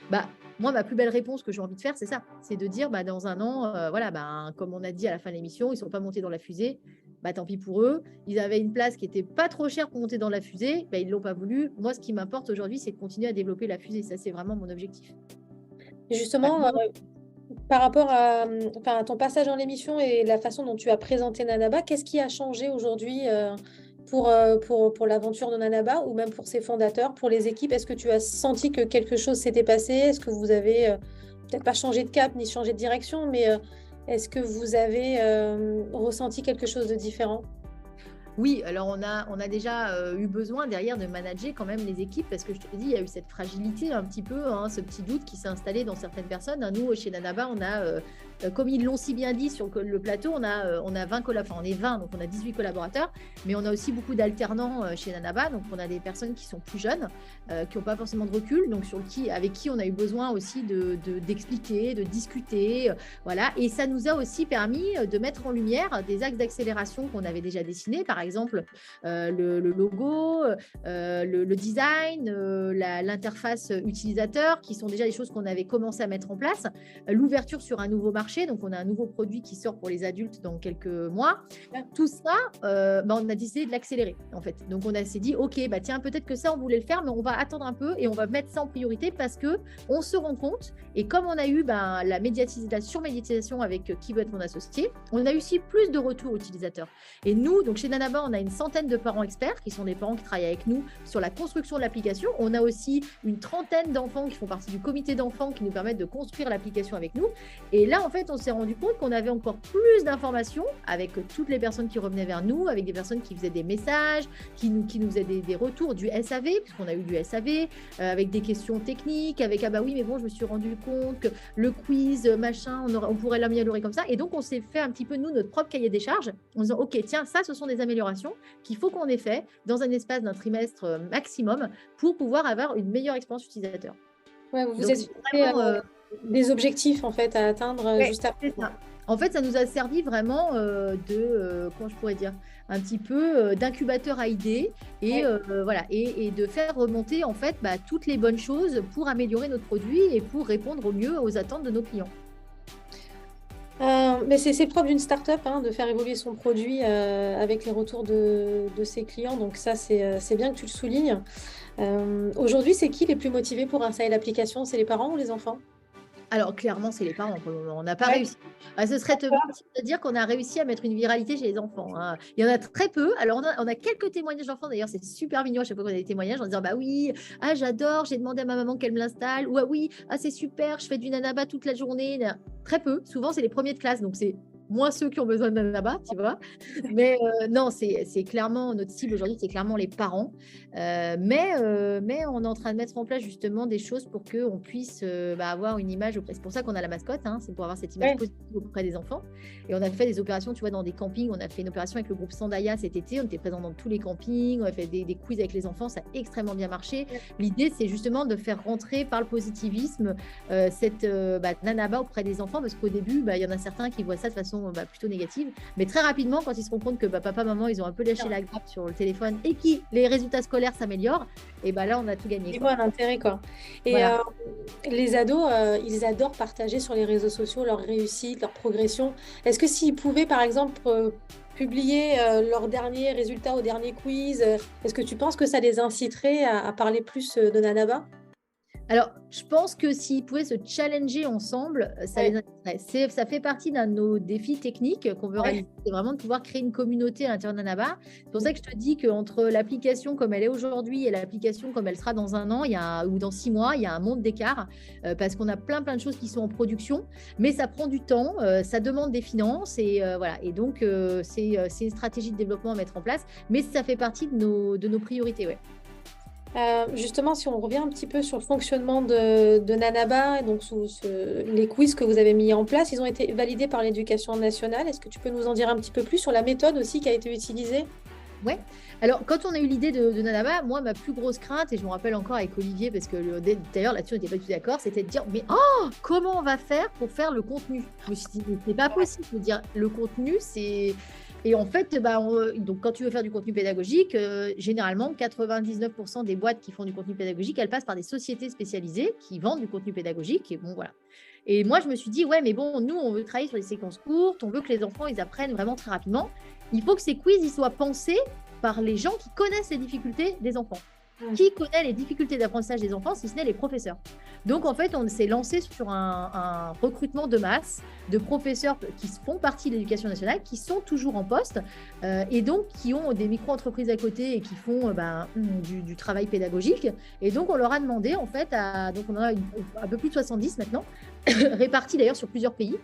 Bah, moi, ma plus belle réponse que j'ai envie de faire, c'est ça. C'est de dire, bah, dans un an, voilà, bah, comme on a dit à la fin de l'émission, ils ne sont pas montés dans la fusée. Bah, tant pis pour eux. Ils avaient une place qui n'était pas trop chère pour monter dans la fusée. Bah, ils ne l'ont pas voulu. Moi, ce qui m'importe aujourd'hui, c'est de continuer à développer la fusée. Ça, c'est vraiment mon objectif. Et justement, par rapport à ton passage dans l'émission et la façon dont tu as présenté Nanaba, qu'est-ce qui a changé aujourd'hui pour l'aventure de Nanaba ou même pour ses fondateurs, pour les équipes? Est-ce que tu as senti que quelque chose s'était passé? Est-ce que vous avez peut-être pas changé de cap ni changé de direction, mais est-ce que vous avez ressenti quelque chose de différent? Oui, alors on a déjà eu besoin derrière de manager quand même les équipes, parce que je te dis, il y a eu cette fragilité un petit peu, hein, ce petit doute qui s'est installé dans certaines personnes. Nous, chez Nanaba, on a, comme ils l'ont si bien dit sur le plateau, on a 20 collaborateurs, on est 20, donc on a 18 collaborateurs, mais on a aussi beaucoup d'alternants chez Nanaba, donc on a des personnes qui sont plus jeunes, qui n'ont pas forcément de recul, donc avec qui on a eu besoin aussi d'expliquer, de discuter, voilà, et ça nous a aussi permis de mettre en lumière des axes d'accélération qu'on avait déjà dessinés, par exemple le logo, le design, l'interface utilisateur, qui sont déjà des choses qu'on avait commencé à mettre en place, l'ouverture sur un nouveau marché, donc on a un nouveau produit qui sort pour les adultes dans quelques mois. Tout ça, on a décidé de l'accélérer en fait. Donc on s'est dit, ok, bah tiens, peut-être que ça on voulait le faire, mais on va attendre un peu et on va mettre ça en priorité, parce que on se rend compte, et comme on a eu la surmédiatisation avec Qui veut être mon associé, on a eu aussi plus de retours utilisateurs. Et nous, donc chez Nanaba, on a une centaine de parents experts qui sont des parents qui travaillent avec nous sur la construction de l'application. On a aussi une trentaine d'enfants qui font partie du comité d'enfants qui nous permettent de construire l'application avec nous. Et là, en fait, on s'est rendu compte qu'on avait encore plus d'informations avec toutes les personnes qui revenaient vers nous, avec des personnes qui faisaient des messages, qui nous faisaient des retours du SAV, puisqu'on a eu du SAV, avec des questions techniques, avec « Ah bah oui, mais bon, je me suis rendu compte que le quiz, machin, on pourrait l'améliorer comme ça. » Et donc, on s'est fait un petit peu, nous, notre propre cahier des charges, en disant « Ok, tiens, ça, ce sont des améliorations qu'il faut qu'on ait fait dans un espace d'un trimestre maximum pour pouvoir avoir une meilleure expérience utilisateur. » Ouais, vous êtes vraiment, des objectifs en fait à atteindre juste après. Ça. En fait, ça nous a servi vraiment comment je pourrais dire, un petit peu d'incubateur à idées, et voilà, et de faire remonter en fait toutes les bonnes choses pour améliorer notre produit et pour répondre au mieux aux attentes de nos clients. Mais c'est propre d'une start-up, hein, de faire évoluer son produit avec les retours de ses clients. Donc ça, c'est bien que tu le soulignes. Aujourd'hui, c'est qui les plus motivés pour installer l'application? C'est les parents ou les enfants? Alors, clairement, c'est les parents pour le moment. On n'a pas réussi. Ce serait te mentir de dire qu'on a réussi à mettre une viralité chez les enfants, hein. Il y en a très peu. Alors, on a quelques témoignages d'enfants. D'ailleurs, c'est super mignon à chaque fois qu'on a des témoignages en disant, bah oui, ah, j'adore, j'ai demandé à ma maman qu'elle me l'installe. Ou ah oui, ah, c'est super, je fais du Nanaba toute la journée. Très peu. Souvent, c'est les premiers de classe. Donc, c'est moins ceux qui ont besoin de Nanaba, tu vois. Mais non, c'est clairement notre cible aujourd'hui, c'est clairement les parents. Mais on est en train de mettre en place justement des choses pour qu'on puisse avoir une image auprès. C'est pour ça qu'on a la mascotte, hein, c'est pour avoir cette image positive auprès des enfants. Et on a fait des opérations, tu vois, dans des campings. On a fait une opération avec le groupe Sandaya cet été. On était présent dans tous les campings. On a fait des quiz avec les enfants. Ça a extrêmement bien marché. L'idée, c'est justement de faire rentrer par le positivisme cette Nanaba auprès des enfants, parce qu'au début, il y en a certains qui voient ça de façon connotation plutôt négative. Mais très rapidement, quand ils se rendent compte que papa, maman, ils ont un peu lâché la grappe sur le téléphone et que les résultats scolaires s'améliorent, et là, on a tout gagné. Ils voient l'intérêt, quoi. Et Voilà. les ados, ils adorent partager sur les réseaux sociaux leur réussite, leur progression. Est-ce que s'ils pouvaient, par exemple, publier leurs derniers résultats au dernier quiz, est-ce que tu penses que ça les inciterait à parler plus de Nanaba? Alors, je pense que s'ils pouvaient se challenger ensemble, ça les intéresserait. Ça fait partie d'un de nos défis techniques qu'on veut réaliser, c'est vraiment de pouvoir créer une communauté à l'intérieur de Nanaba. C'est pour ça que je te dis qu'entre l'application comme elle est aujourd'hui et l'application comme elle sera dans un an ou dans 6 mois, il y a un monde d'écart parce qu'on a plein de choses qui sont en production, mais ça prend du temps, ça demande des finances et voilà. Et donc, c'est une stratégie de développement à mettre en place, mais ça fait partie de nos priorités, ouais. Justement, si on revient un petit peu sur le fonctionnement de Nanaba, et donc les quiz que vous avez mis en place, ils ont été validés par l'Éducation nationale. Est-ce que tu peux nous en dire un petit peu plus sur la méthode aussi qui a été utilisée? Ouais. Alors, quand on a eu l'idée de Nanaba, moi, ma plus grosse crainte, et je me rappelle encore avec Olivier, parce que d'ailleurs là-dessus, on n'était pas du tout d'accord, c'était de dire, mais comment on va faire pour faire le contenu? Je me suis dit, mais c'est pas possible de dire le contenu, c'est... Et en fait, donc quand tu veux faire du contenu pédagogique, généralement, 99% des boîtes qui font du contenu pédagogique, elles passent par des sociétés spécialisées qui vendent du contenu pédagogique. Et bon, voilà. Et moi, je me suis dit, ouais, mais bon, nous, on veut travailler sur des séquences courtes, on veut que les enfants, ils apprennent vraiment très rapidement. Il faut que ces quiz, ils soient pensés par les gens qui connaissent les difficultés des enfants. Qui connaît les difficultés d'apprentissage des enfants, si ce n'est les professeurs? Donc, en fait, on s'est lancé sur un recrutement de masse de professeurs qui font partie de l'Éducation nationale, qui sont toujours en poste et donc qui ont des micro-entreprises à côté et qui font du travail pédagogique. Et donc, on leur a demandé, en fait, donc on en a un peu plus de 70 maintenant, répartis d'ailleurs sur plusieurs pays.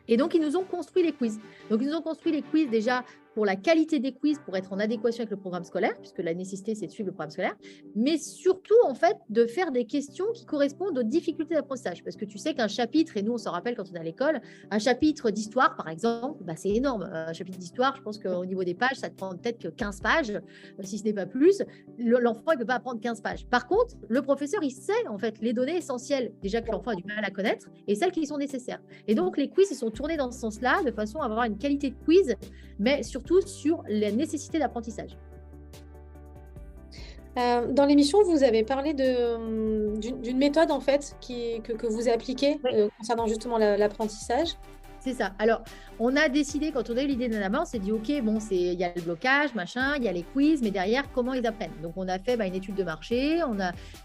Et donc, ils nous ont construit les quiz. Donc, ils nous ont construit les quiz déjà pour la qualité des quiz, pour être en adéquation avec le programme scolaire, puisque la nécessité, c'est de suivre le programme scolaire, mais surtout, en fait, de faire des questions qui correspondent aux difficultés d'apprentissage. Parce que tu sais qu'un chapitre, et nous, on s'en rappelle quand on est à l'école, un chapitre d'histoire, par exemple, c'est énorme. Un chapitre d'histoire, je pense qu'au niveau des pages, ça te prend peut-être que 15 pages, si ce n'est pas plus. L'enfant, il ne peut pas apprendre 15 pages. Par contre, le professeur, il sait, en fait, les données essentielles, déjà que l'enfant a du mal à connaître, et celles qui sont nécessaires. Et donc, les quiz, ils sont tournés dans ce sens-là, de façon à avoir une qualité de quiz, mais surtout sur la nécessité d'apprentissage. Dans l'émission, vous avez parlé d'une méthode en fait que vous appliquez concernant justement l'apprentissage. C'est ça. Alors, on a décidé, quand on a eu l'idée de Nanaba, on s'est dit, OK, bon, il y a le blocage, machin, il y a les quiz, mais derrière, comment ils apprennent? Donc, on a fait une étude de marché.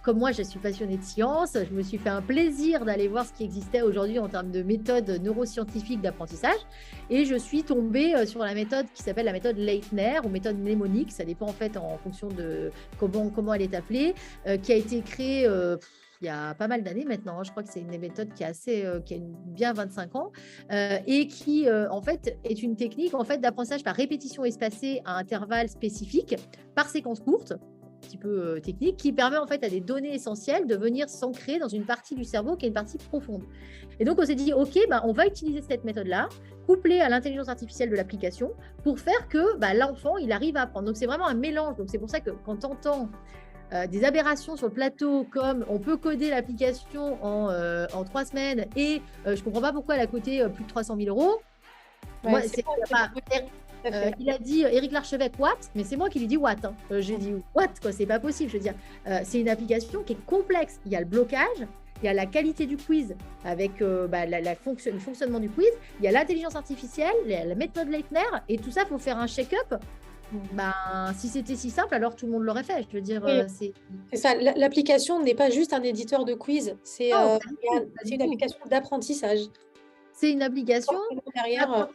Comme moi, je suis passionnée de science, je me suis fait un plaisir d'aller voir ce qui existait aujourd'hui en termes de méthode neuroscientifique d'apprentissage. Et je suis tombée sur la méthode qui s'appelle la méthode Leitner ou méthode mnémonique. Ça dépend en fait en fonction de comment elle est appelée, qui a été créée... il y a pas mal d'années maintenant, je crois que c'est une méthode qui a bien 25 ans et qui en fait est une technique en fait d'apprentissage par répétition espacée à intervalles spécifiques par séquence courte, un petit peu technique, qui permet en fait à des données essentielles de venir s'ancrer dans une partie du cerveau qui est une partie profonde. Et donc on s'est dit ok, on va utiliser cette méthode-là couplée à l'intelligence artificielle de l'application pour faire que l'enfant il arrive à apprendre. Donc c'est vraiment un mélange. Donc c'est pour ça que quand tu entends des aberrations sur le plateau, comme on peut coder l'application en 3 semaines et je ne comprends pas pourquoi elle a coûté plus de 300 000 €. Ouais, Moi, il a dit Éric Larchevêque, what? Mais c'est moi qui lui dis what. J'ai dit what, quoi, c'est pas possible. Je veux dire, c'est une application qui est complexe. Il y a le blocage, il y a la qualité du quiz avec le fonctionnement du quiz, il y a l'intelligence artificielle, la méthode Leitner, et tout ça, il faut faire un check-up. Si c'était si simple, alors tout le monde l'aurait fait. Je veux dire, c'est ça. L'application n'est pas juste un éditeur de quiz, c'est une application d'apprentissage. C'est une application derrière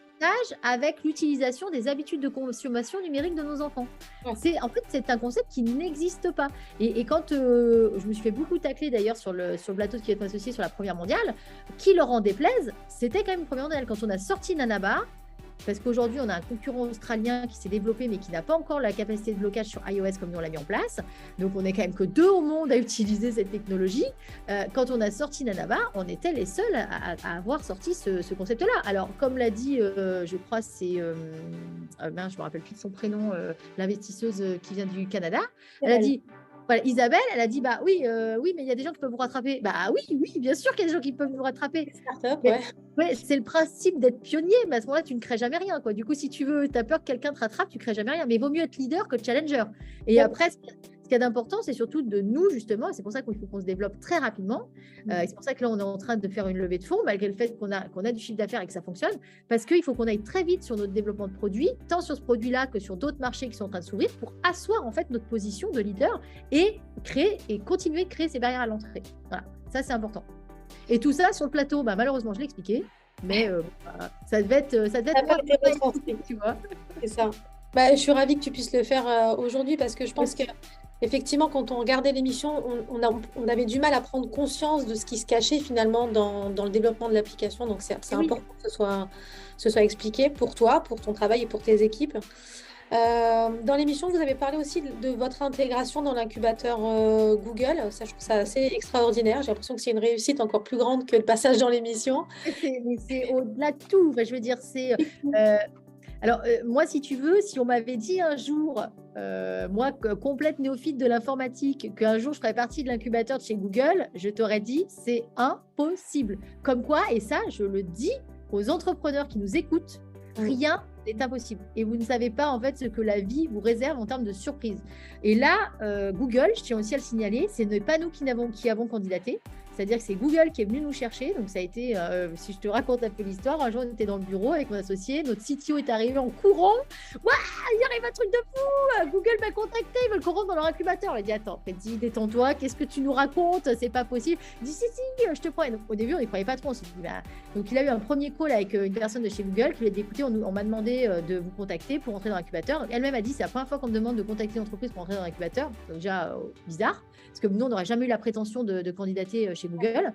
avec l'utilisation des habitudes de consommation numérique de nos enfants. Ouais. En fait, c'est un concept qui n'existe pas. Et quand je me suis fait beaucoup tacler d'ailleurs sur le plateau qui est associé sur la Première mondiale, qui leur en déplaise, c'était quand même une Première mondiale. Quand on a sorti Nanaba, parce qu'aujourd'hui, on a un concurrent australien qui s'est développé, mais qui n'a pas encore la capacité de blocage sur iOS comme nous, on l'a mis en place. Donc, on n'est quand même que 2 au monde à utiliser cette technologie. Quand on a sorti Nanaba, on était les seuls à avoir sorti ce concept-là. Alors, comme l'a dit, je crois, c'est... je ne me rappelle plus de son prénom, l'investisseuse qui vient du Canada. Elle a dit... Voilà, Isabelle, elle a dit, bah oui, oui, mais il y a des gens qui peuvent vous rattraper. Bah oui, oui, bien sûr qu'il y a des gens qui peuvent vous rattraper. Start-up, Mais, ouais. ouais, c'est le principe d'être pionnier, mais à ce moment-là, tu ne crées jamais rien, quoi. Du coup, si tu veux, tu as peur que quelqu'un te rattrape, tu ne crées jamais rien. Mais il vaut mieux être leader que challenger. Et après, ce qu'il y a d'important, c'est surtout de nous, justement, et c'est pour ça qu'il faut qu'on se développe très rapidement. Et c'est pour ça que là, on est en train de faire une levée de fonds, malgré le fait qu'on a du chiffre d'affaires et que ça fonctionne, parce qu'il faut qu'on aille très vite sur notre développement de produits, tant sur ce produit-là que sur d'autres marchés qui sont en train de s'ouvrir, pour asseoir en fait notre position de leader et créer et continuer de créer ces barrières à l'entrée. Voilà, ça c'est important. Et tout ça sur le plateau, bah, malheureusement, je l'ai expliqué, mais ça devait être Ça n'a pas été retranscrit. tu vois. C'est ça. Bah, je suis ravie que tu puisses le faire aujourd'hui parce que je pense que effectivement, quand on regardait l'émission, on avait du mal à prendre conscience de ce qui se cachait finalement dans le développement de l'application. Donc, c'est important que ce soit expliqué pour toi, pour ton travail et pour tes équipes. Dans l'émission, vous avez parlé aussi de votre intégration dans l'incubateur Google. Ça, je trouve ça assez extraordinaire. J'ai l'impression que c'est une réussite encore plus grande que le passage dans l'émission. Mais c'est au-delà de tout. Enfin, je veux dire, c'est... Alors, moi, si tu veux, si on m'avait dit un jour, moi, complète néophyte de l'informatique, qu'un jour je ferais partie de l'incubateur de chez Google, je t'aurais dit, c'est impossible. Comme quoi, et ça, je le dis aux entrepreneurs qui nous écoutent, rien n'est impossible. Et vous ne savez pas, en fait, ce que la vie vous réserve en termes de surprise. Et là, Google, je tiens aussi à le signaler, ce n'est pas nous qui avons candidaté. C'est-à-dire que c'est Google qui est venu nous chercher. Donc, ça a été, si je te raconte un peu l'histoire, un jour, on était dans le bureau avec mon associé. Notre CTO est arrivé en courant. Waouh, il arrive un truc de fou. Google m'a contacté. Ils veulent qu'on rentre dans leur incubateur. On a dit, attends, Freddy, détends-toi. Qu'est-ce que tu nous racontes? C'est pas possible. Il dit, si, je te prends. Et donc, au début, on n'y croyait pas trop. On s'est dit, bah... Donc, il a eu un premier call avec une personne de chez Google qui lui a dit, écoutez, on m'a demandé de vous contacter pour entrer dans l'incubateur. Elle-même a dit, c'est la première fois qu'on me demande de contacter une entreprise pour entrer dans l'incubateur. Donc, déjà, bizarre. Parce que nous, on n'aurait jamais eu la prétention de candidater chez Google.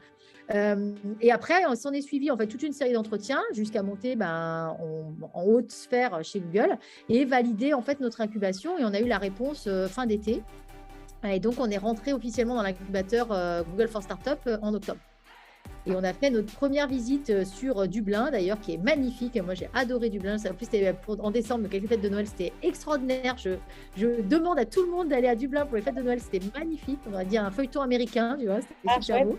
Et après, on s'en est suivi en fait toute une série d'entretiens jusqu'à monter en haute sphère chez Google et valider en fait notre incubation. Et on a eu la réponse fin d'été. Et donc, on est rentré officiellement dans l'incubateur Google for Startup en octobre. Et on a fait notre première visite sur Dublin, d'ailleurs, qui est magnifique. Moi, j'ai adoré Dublin. En plus, c'était en décembre, donc les fêtes de Noël, c'était extraordinaire. Je demande à tout le monde d'aller à Dublin pour les fêtes de Noël. C'était magnifique. On va dire un feuilleton américain, tu vois. C'était super beau.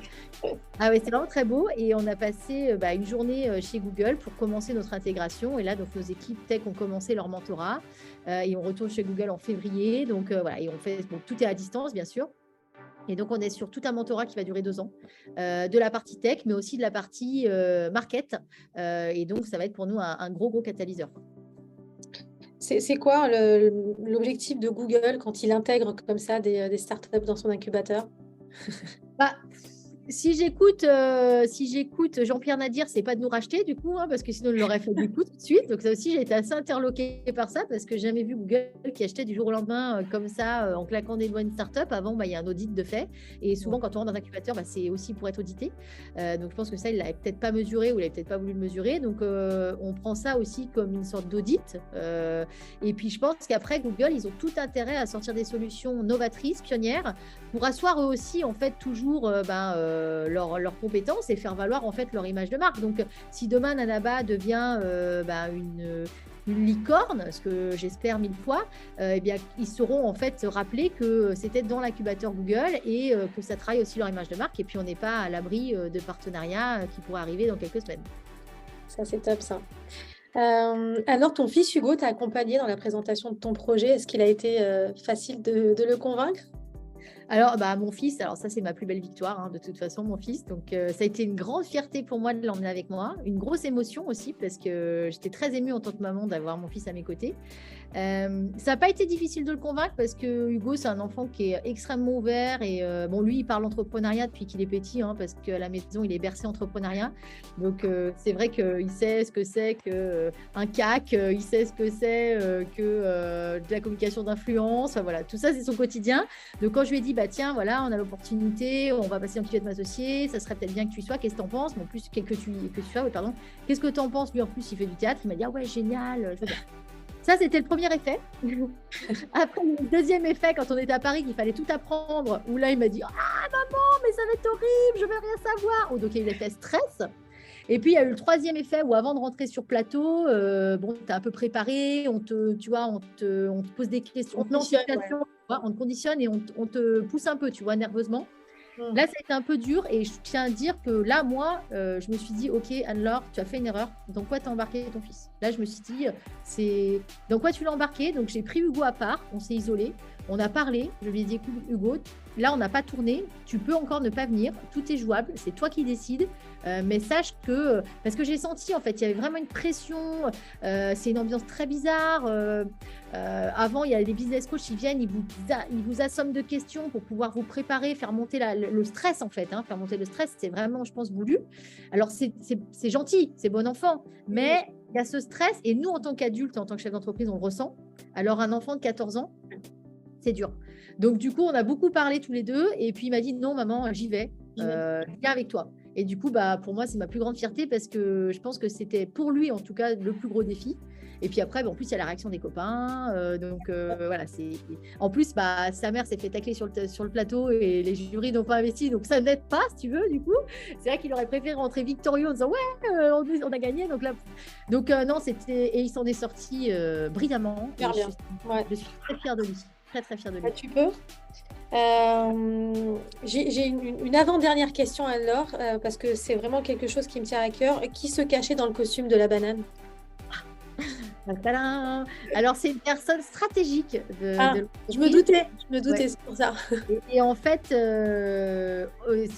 Ah ouais, c'était vraiment très beau. Et on a passé une journée chez Google pour commencer notre intégration. Et là, donc, nos équipes tech ont commencé leur mentorat. Et on retourne chez Google en février. Donc, voilà. Et on fait, tout est à distance, bien sûr. Et donc, on est sur tout un mentorat qui va durer 2 ans, de la partie tech, mais aussi de la partie market. Et donc, ça va être pour nous un gros catalyseur. C'est quoi l'objectif de Google quand il intègre comme ça des startups dans son incubateur? Si j'écoute Jean-Pierre Nadir, c'est pas de nous racheter du coup, parce que sinon on l'aurait fait du coup tout de suite. Donc ça aussi, j'ai été assez interloquée par ça parce que j'ai jamais vu Google qui achetait du jour au lendemain comme ça en claquant des doigts une startup. Avant, il y a un audit de fait. Et souvent, quand on rentre dans un incubateur, c'est aussi pour être audité. Donc je pense que ça, il l'avait peut-être pas mesuré ou il avait peut-être pas voulu le mesurer. Donc on prend ça aussi comme une sorte d'audit. Et puis je pense qu'après, Google, ils ont tout intérêt à sortir des solutions novatrices, pionnières, pour asseoir eux aussi en fait toujours leurs compétences et faire valoir en fait leur image de marque. Donc si demain Nanaba devient une licorne, ce que j'espère 1000 fois, eh bien ils sauront en fait se rappeler que c'était dans l'incubateur Google et que ça travaille aussi leur image de marque et puis on n'est pas à l'abri de partenariats qui pourraient arriver dans quelques semaines. Ça c'est top ça. Alors ton fils Hugo t'a accompagné dans la présentation de ton projet. Est-ce qu'il a été facile de le convaincre? Alors, mon fils, alors ça, c'est ma plus belle victoire, de toute façon, mon fils. Donc, ça a été une grande fierté pour moi de l'emmener avec moi. Une grosse émotion aussi, parce que j'étais très émue en tant que maman d'avoir mon fils à mes côtés. Ça n'a pas été difficile de le convaincre parce que Hugo, c'est un enfant qui est extrêmement ouvert et lui, il parle entrepreneuriat depuis qu'il est petit parce qu'à la maison, il est bercé entrepreneuriat. Donc, c'est vrai qu'il sait ce que c'est qu'un CAC, il sait ce que c'est que de la communication d'influence. Enfin, voilà, tout ça, c'est son quotidien. Donc, quand je lui ai dit, tiens, voilà, on a l'opportunité, on va passer un petit peu de m'associer, ça serait peut-être bien que tu y sois, qu'est-ce que tu en penses? En plus, que tu sois, oui, pardon. Qu'est-ce que tu en penses? Lui, en plus, il fait du théâtre. Il m'a dit, ah ouais, génial. Ça, c'était le premier effet. Après, le deuxième effet, quand on était à Paris, qu'il fallait tout apprendre, où là, il m'a dit, ah maman, mais ça va être horrible, je vais rien savoir. Donc, il y a eu l'effet stress. Et puis, il y a eu le troisième effet où avant de rentrer sur plateau, tu es un peu préparé, on te pose des questions, on te met en situation. vois, on te conditionne et on te pousse un peu, tu vois, nerveusement. Là, ça a été un peu dur et je tiens à dire que là, moi, je me suis dit, ok, Anne-Laure, tu as fait une erreur. Dans quoi tu as embarqué ton fils? Là, je me suis dit, c'est dans quoi tu l'as embarqué? Donc, j'ai pris Hugo à part, on s'est isolé, on a parlé. Je lui ai dit, écoute, Hugo, là, on n'a pas tourné, tu peux encore ne pas venir, tout est jouable, c'est toi qui décides. Mais sache que, parce que j'ai senti, en fait, il y avait vraiment une pression, c'est une ambiance très bizarre. Avant, il y a les business coachs, ils viennent, ils vous assomment de questions pour pouvoir vous préparer, faire monter le stress, en fait. Faire monter le stress, c'est vraiment, je pense, voulu. Alors, c'est gentil, c'est bon enfant, mais il y a ce stress. Et nous, en tant qu'adultes, en tant que chef d'entreprise, on le ressent. Alors, un enfant de 14 ans, c'est dur. Donc, du coup, on a beaucoup parlé tous les deux. Et puis, il m'a dit, non, maman, j'y vais. Viens avec toi. Et du coup, pour moi, c'est ma plus grande fierté parce que je pense que c'était pour lui, en tout cas, le plus gros défi. Et puis après, en plus, il y a la réaction des copains. Voilà. En plus, sa mère s'est fait tacler sur le plateau et les jurys n'ont pas investi. Donc, ça n'aide pas, si tu veux, du coup. C'est vrai qu'il aurait préféré rentrer victorieux en disant, ouais, on a gagné. Donc, là, non, c'était... Et il s'en est sorti brillamment. Super bien. Je suis très fière de lui. Très, très fière de lui. Tu peux j'ai une avant-dernière question, Anne-Laure, parce que c'est vraiment quelque chose qui me tient à cœur. Qui se cachait dans le costume de la banane? Tadam. Alors, c'est une personne stratégique. Je me doutais, ouais. C'est pour ça. Et en fait,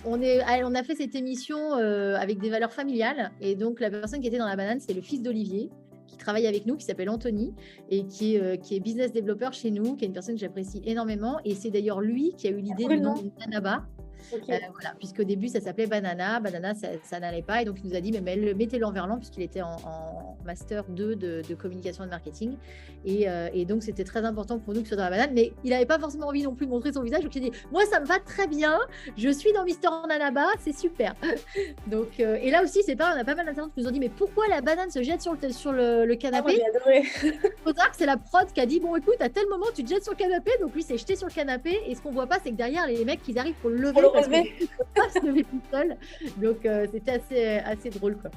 on a fait cette émission avec des valeurs familiales. Et donc, la personne qui était dans la banane, c'est le fils d'Olivier, qui travaille avec nous, qui s'appelle Anthony et qui est business développeur chez nous, qui est une personne que j'apprécie énormément. Et c'est d'ailleurs lui qui a eu l'idée du nom de Nanaba. Okay. Voilà, puisqu'au début, ça s'appelait Banana. Banana, ça n'allait pas. Et donc, il nous a dit, mais mettez-le en verlan, puisqu'il était en master 2 de communication et de marketing. Et donc, c'était très important pour nous que ce soit dans la banane. Mais il n'avait pas forcément envie non plus de montrer son visage. Donc, j'ai dit, moi, ça me va très bien. Je suis dans Mister Nanaba. C'est super. Donc, et là aussi, c'est pas, on a pas mal d'internautes qui nous ont dit, mais pourquoi la banane se jette sur le canapé? J'ai adoré. Il faut savoir que c'est la prod qui a dit, bon, écoute, à tel moment, tu te jettes sur le canapé. Donc, lui, s'est jeté sur le canapé. Et ce qu'on voit pas, c'est que derrière, les mecs, ils arrivent pour le lever. Parce qu'ils ne peuvent pas se lever tout seul. Donc, c'était assez drôle, quoi.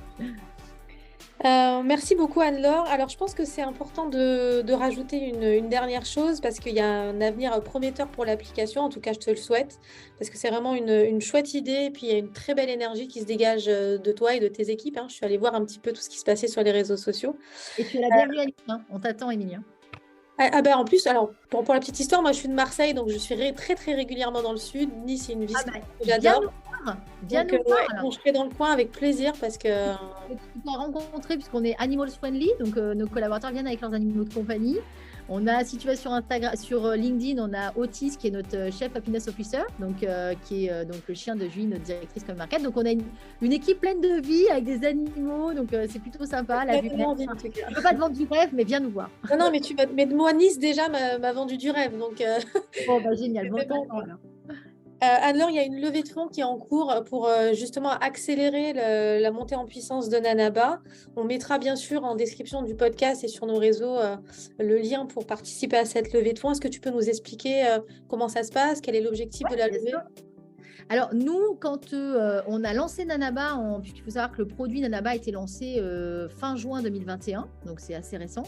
Merci beaucoup, Anne-Laure. Alors, je pense que c'est important de rajouter une dernière chose parce qu'il y a un avenir prometteur pour l'application. En tout cas, je te le souhaite parce que c'est vraiment une chouette idée. Et puis, il y a une très belle énergie qui se dégage de toi et de tes équipes. Je suis allée voir un petit peu tout ce qui se passait sur les réseaux sociaux. Et tu es la bienvenue, Annie. On t'attend, Émilie. En plus, alors pour la petite histoire, moi je suis de Marseille, donc je suis très très régulièrement dans le sud. Nice, c'est une ville que j'adore. Viens nous voir. Je serai dans le coin avec plaisir parce que on a rencontré puisqu'on est animals friendly, donc nos collaborateurs viennent avec leurs animaux de compagnie. On a situé sur Instagram, sur LinkedIn, on a Otis qui est notre chef happiness officer, donc qui est donc le chien de Julie, notre directrice comme market. Donc on a une équipe pleine de vie avec des animaux, donc c'est plutôt sympa. Je ne peux pas te vendre du rêve, mais viens nous voir. Non, mais moi Nice déjà m'a vendu du rêve, donc. Bon génial. Bon. Anne-Laure, il y a une levée de fonds qui est en cours pour justement accélérer la montée en puissance de Nanaba. On mettra bien sûr en description du podcast et sur nos réseaux le lien pour participer à cette levée de fonds. Est-ce que tu peux nous expliquer comment ça se passe? Quel est l'objectif de la levée? Alors, nous, quand on a lancé Nanaba, puisqu'il faut savoir que le produit Nanaba a été lancé fin juin 2021, donc c'est assez récent,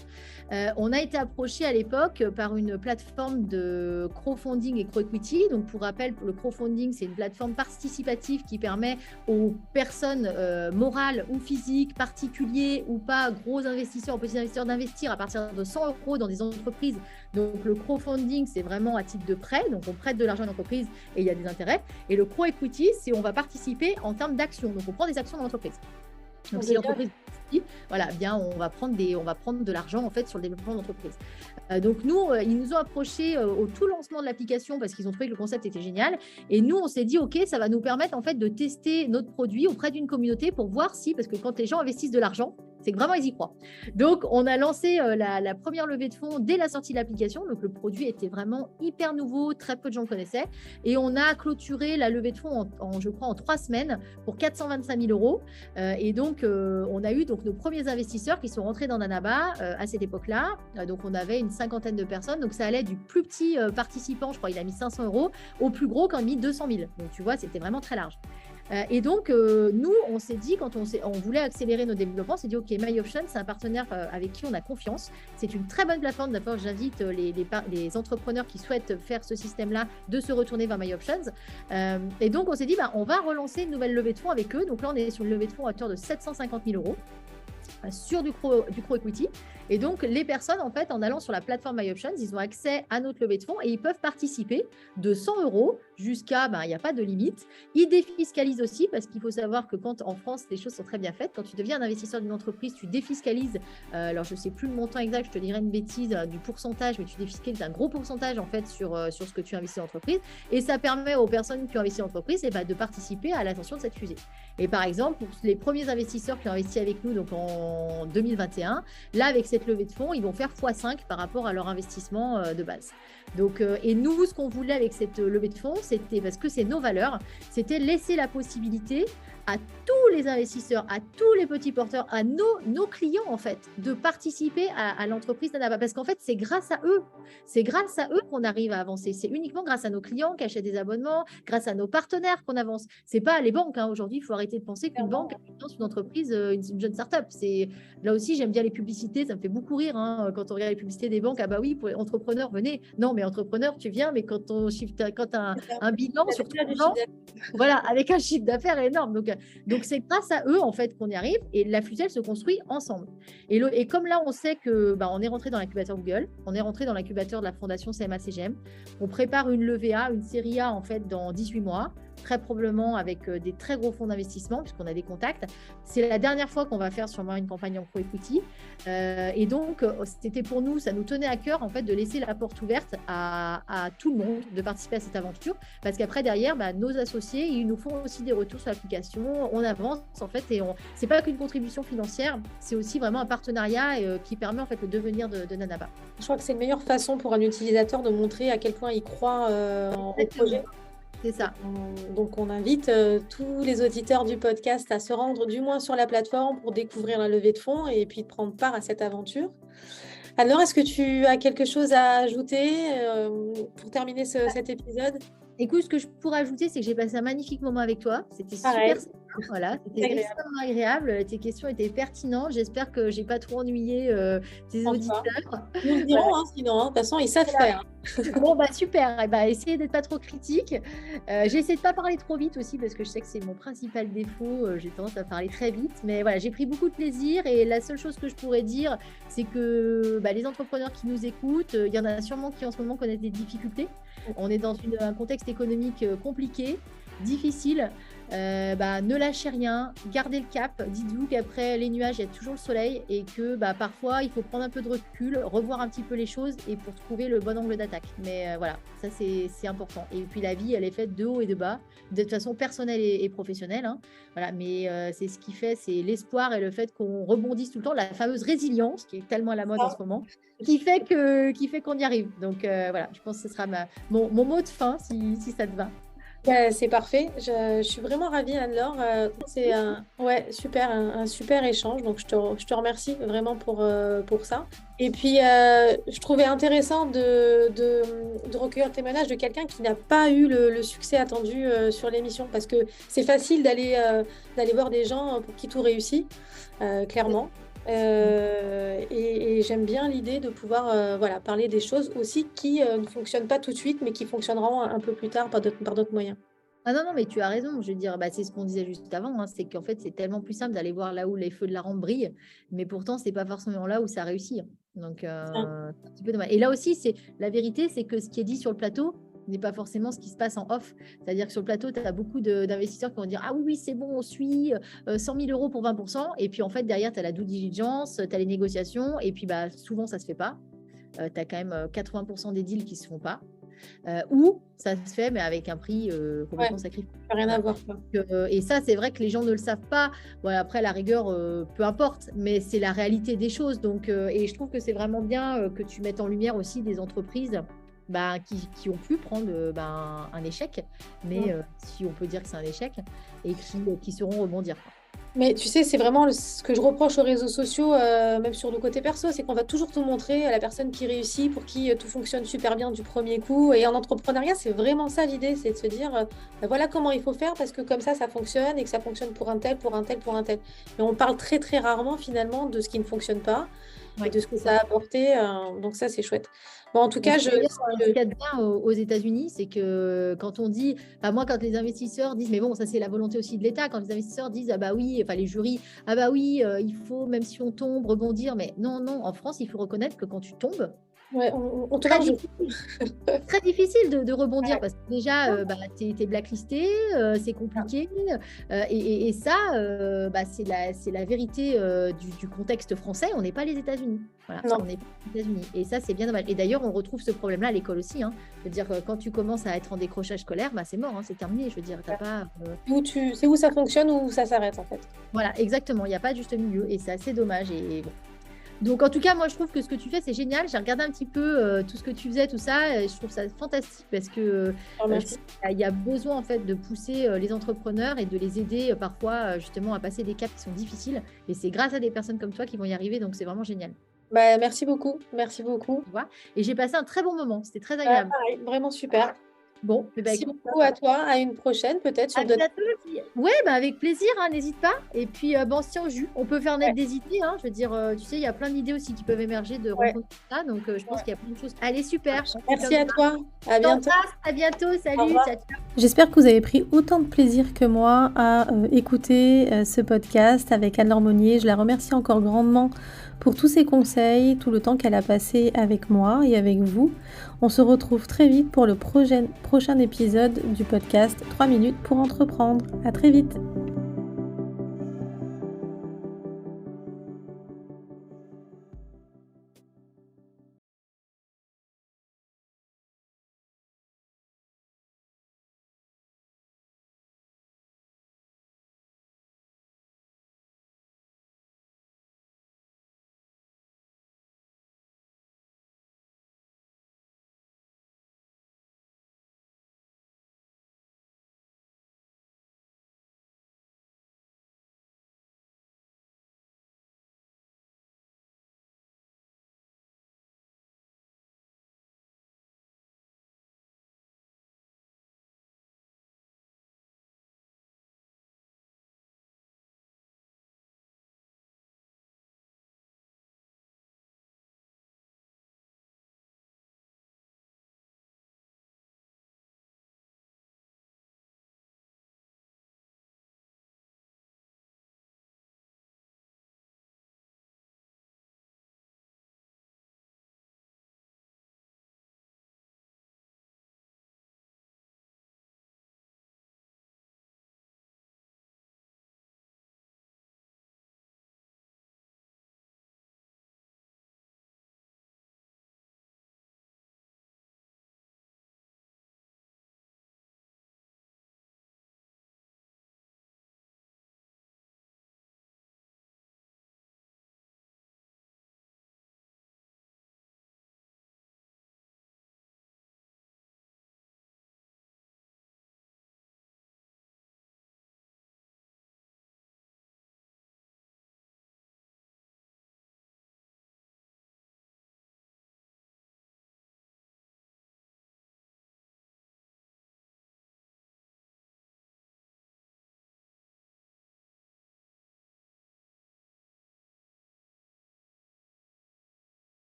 on a été approché à l'époque par une plateforme de crowdfunding et co-equity. Donc, pour rappel, le crowdfunding, c'est une plateforme participative qui permet aux personnes morales ou physiques, particuliers ou pas, gros investisseurs ou petits investisseurs d'investir à partir de 100 € dans des entreprises. Donc, le crowdfunding, c'est vraiment à titre de prêt. Donc, on prête de l'argent à une entreprise et il y a des intérêts. Et le pro-equity, c'est on va participer en termes d'actions. Donc, on prend des actions dans l'entreprise. Donc, si l'entreprise voilà, bien, on va prendre de l'argent en fait sur le développement de l'entreprise. Donc, nous, ils nous ont approchés au tout lancement de l'application parce qu'ils ont trouvé que le concept était génial. Et nous, on s'est dit, OK, ça va nous permettre en fait de tester notre produit auprès d'une communauté pour voir si, parce que quand les gens investissent de l'argent, c'est que vraiment, ils y croient. Donc, on a lancé la première levée de fonds dès la sortie de l'application. Donc, le produit était vraiment hyper nouveau, très peu de gens le connaissaient. Et on a clôturé la levée de fonds, je crois, en 3 semaines pour 425 000 €. Et donc, on a eu nos premiers investisseurs qui sont rentrés dans Nanaba à cette époque-là. Donc, on avait une 50aine de personnes. Donc, ça allait du plus petit participant, je crois, il a mis 500 €, au plus gros qui a mis 200 000. Donc, tu vois, c'était vraiment très large. Et donc, nous, on s'est dit, quand on voulait accélérer nos développements, on s'est dit, OK, MyOptions, c'est un partenaire avec qui on a confiance. C'est une très bonne plateforme. D'abord, j'invite les entrepreneurs qui souhaitent faire ce système-là de se retourner vers MyOptions. Et donc, on s'est dit, on va relancer une nouvelle levée de fonds avec eux. Donc là, on est sur une levée de fonds à hauteur de 750 000 € sur du Crow Equity. Et donc, les personnes, en fait, en allant sur la plateforme MyOptions, ils ont accès à notre levée de fonds et ils peuvent participer de 100 € jusqu'à, il n'y a pas de limite. Ils défiscalisent aussi parce qu'il faut savoir que quand en France, les choses sont très bien faites, quand tu deviens un investisseur d'une entreprise, tu défiscalises, alors je ne sais plus le montant exact, je te dirais une bêtise du pourcentage, mais tu défiscalises un gros pourcentage en fait sur ce que tu investis en entreprise et ça permet aux personnes qui ont investi en entreprise de participer à l'ascension de cette fusée. Et par exemple, pour les premiers investisseurs qui ont investi avec nous donc en 2021, là, avec cette levée de fonds, ils vont faire x5 par rapport à leur investissement de base. Donc, et nous, ce qu'on voulait avec cette levée de fonds, c'était, parce que c'est nos valeurs, c'était laisser la possibilité à tous les investisseurs, à tous les petits porteurs, à nos clients, en fait, de participer à l'entreprise Nanaba. Parce qu'en fait, c'est grâce à eux qu'on arrive à avancer. C'est uniquement grâce à nos clients qui achètent des abonnements, grâce à nos partenaires qu'on avance. C'est pas les banques. Aujourd'hui, il faut arrêter de penser qu'une banque finance une entreprise, une jeune start-up. Là aussi, j'aime bien les publicités. Ça me fait beaucoup rire quand on regarde les publicités des banques. Ah bah oui, pour les entrepreneurs, venez. Non, mais entrepreneur, tu viens, mais quand tu as un bilan sur 3 ans, voilà, avec un chiffre d'affaires énorme. Donc, c'est grâce à eux, en fait, qu'on y arrive et la fusée, elle se construit ensemble. Et comme là, on sait que on est rentré dans l'incubateur Google, on est rentré dans l'incubateur de la fondation CMA-CGM, on prépare une levée A, une série A, en fait, dans 18 mois, très probablement avec des très gros fonds d'investissement, puisqu'on a des contacts. C'est la dernière fois qu'on va faire sûrement une campagne en Crow Equity. Et donc, c'était pour nous, ça nous tenait à cœur, en fait, de laisser la porte ouverte à tout le monde de participer à cette aventure, parce qu'après, derrière, nos associés, ils nous font aussi des retours sur l'application. On avance en fait et c'est pas qu'une contribution financière, c'est aussi vraiment un partenariat qui permet en fait le devenir de Nanaba. Je crois que c'est la meilleure façon pour un utilisateur de montrer à quel point il croit au projet. C'est ça. Donc on invite tous les auditeurs du podcast à se rendre du moins sur la plateforme pour découvrir la levée de fonds et puis de prendre part à cette aventure. Alors, est-ce que tu as quelque chose à ajouter pour terminer cet épisode? Écoute, ce que je pourrais ajouter, c'est que j'ai passé un magnifique moment avec toi. C'était super sympa. Voilà, c'était extrêmement agréable. Tes questions étaient pertinentes. J'espère que j'ai pas trop ennuyé tes auditeurs. Nous le dirons, sinon, de toute façon, ils savent faire. Bon, super. Essayez d'être pas trop critique. J'essaie de pas parler trop vite aussi parce que je sais que c'est mon principal défaut. J'ai tendance à parler très vite. Mais voilà, j'ai pris beaucoup de plaisir. Et la seule chose que je pourrais dire, c'est que les entrepreneurs qui nous écoutent, il y en a sûrement qui en ce moment connaissent des difficultés. On est dans un contexte économique compliqué, difficile. Ne lâchez rien, gardez le cap, dites-vous qu'après les nuages, il y a toujours le soleil et que parfois, il faut prendre un peu de recul, revoir un petit peu les choses et pour trouver le bon angle d'attaque. Mais voilà, ça c'est important. Et puis la vie, elle est faite de haut et de bas, de façon personnelle et professionnelle. Voilà, mais c'est ce qui fait, c'est l'espoir et le fait qu'on rebondisse tout le temps, la fameuse résilience qui est tellement à la mode en ce moment, qui fait qu'on y arrive. Donc voilà, je pense que ce sera mon mot de fin si ça te va. C'est parfait. Je suis vraiment ravie, Anne-Laure. C'est un super échange. Donc, je te remercie vraiment pour ça. Et puis, je trouvais intéressant de recueillir le témoignage de quelqu'un qui n'a pas eu le succès attendu sur l'émission. Parce que c'est facile d'aller voir des gens pour qui tout réussit, clairement. Et j'aime bien l'idée de pouvoir parler des choses aussi qui ne fonctionnent pas tout de suite, mais qui fonctionneront un peu plus tard par d'autres moyens. Ah non, mais tu as raison. Je veux dire, c'est ce qu'on disait juste avant. C'est qu'en fait, c'est tellement plus simple d'aller voir là où les feux de la rampe brillent, mais pourtant, c'est pas forcément là où ça réussit. Donc, c'est un petit peu dommage. Et là aussi, la vérité, c'est que ce qui est dit sur le plateau n'est pas forcément ce qui se passe en off. C'est-à-dire que sur le plateau, tu as beaucoup d'investisseurs qui vont dire « Ah oui, c'est bon, on suit 100 000 € pour 20%. » Et puis, en fait, derrière, tu as la due diligence, tu as les négociations. Et puis, souvent, ça ne se fait pas. Tu as quand même 80% des deals qui ne se font pas. Ou ça se fait, mais avec un prix complètement sacrifié. Rien à voir. Et ça, c'est vrai que les gens ne le savent pas. Après, la rigueur, peu importe, mais c'est la réalité des choses. Donc, et je trouve que c'est vraiment bien que tu mettes en lumière aussi des entreprises qui ont pu prendre un échec, mais si on peut dire que c'est un échec, et qui sauront rebondir. Mais tu sais, c'est vraiment ce que je reproche aux réseaux sociaux, même sur le côté perso, c'est qu'on va toujours tout montrer à la personne qui réussit, pour qui tout fonctionne super bien du premier coup. Et en entrepreneuriat, c'est vraiment ça l'idée, c'est de se dire, ben voilà comment il faut faire parce que comme ça fonctionne et que ça fonctionne pour un tel, pour un tel, pour un tel. Et on parle très très rarement finalement de ce qui ne fonctionne pas et Ouais, de ce que c'est ça. ça a apporté. Donc ça, c'est chouette. Bon, en tout cas, D'ailleurs, ce qu'il y a de bien aux États-Unis, c'est que quand on dit, enfin, moi, quand les investisseurs disent, mais bon, ça c'est la volonté aussi de l'État, quand les investisseurs disent, ah bah oui, enfin les jurys, ah bah oui, il faut, même si on tombe, rebondir, mais non, non, en France, il faut reconnaître que quand tu tombes, ouais, on te très largue. difficile, très difficile de rebondir Ouais. parce que déjà, bah, tu es blacklisté, c'est compliqué. Et ça, bah, c'est la vérité du contexte français. On n'est pas les États-Unis. Voilà, Non. on n'est pas les États-Unis. Et ça, c'est bien dommage. Et d'ailleurs, on retrouve ce problème-là à l'école aussi. Hein. Je veux dire, quand tu commences à être en décrochage scolaire, bah, c'est mort, hein, c'est terminé. Je veux dire, t'as pas. C'est où ça fonctionne ou où ça s'arrête en fait. Voilà, exactement. Il n'y a pas de juste milieu. Et c'est assez dommage. Et bon. Donc, en tout cas, moi, je trouve que ce que tu fais, c'est génial. J'ai regardé un petit peu tout ce que tu faisais, tout ça. Et je trouve ça fantastique parce que Merci. il y a besoin, en fait, de pousser les entrepreneurs et de les aider parfois, justement, à passer des caps qui sont difficiles. Et c'est grâce à des personnes comme toi qui vont y arriver. Donc, c'est vraiment génial. Bah, merci beaucoup. Merci beaucoup. Tu vois. Et j'ai passé un très bon moment. C'était très Bah, agréable. pareil, vraiment super. Bon, eh ben, Merci écoute, beaucoup à toi. À une prochaine, peut-être à sur d'autres. bientôt. Ouais, bah, avec plaisir, hein, n'hésite pas. Et puis, bon, on se tient au jus. On peut faire naître Ouais. des idées. Hein, je veux dire, tu sais, il y a plein d'idées aussi qui peuvent émerger de Ouais. rencontres comme ça. Donc, je pense Ouais. qu'il y a plein de choses. Allez, super. Merci à toi. À bientôt. T'embrasse, à bientôt. Au Salut. revoir. Ciao, ciao. J'espère que vous avez pris autant de plaisir que moi à écouter ce podcast avec Anne-Laure Monnier. Je la remercie encore grandement pour tous ses conseils, tout le temps qu'elle a passé avec moi et avec vous. On se retrouve très vite pour le prochain épisode du podcast 3 minutes pour entreprendre. À très vite.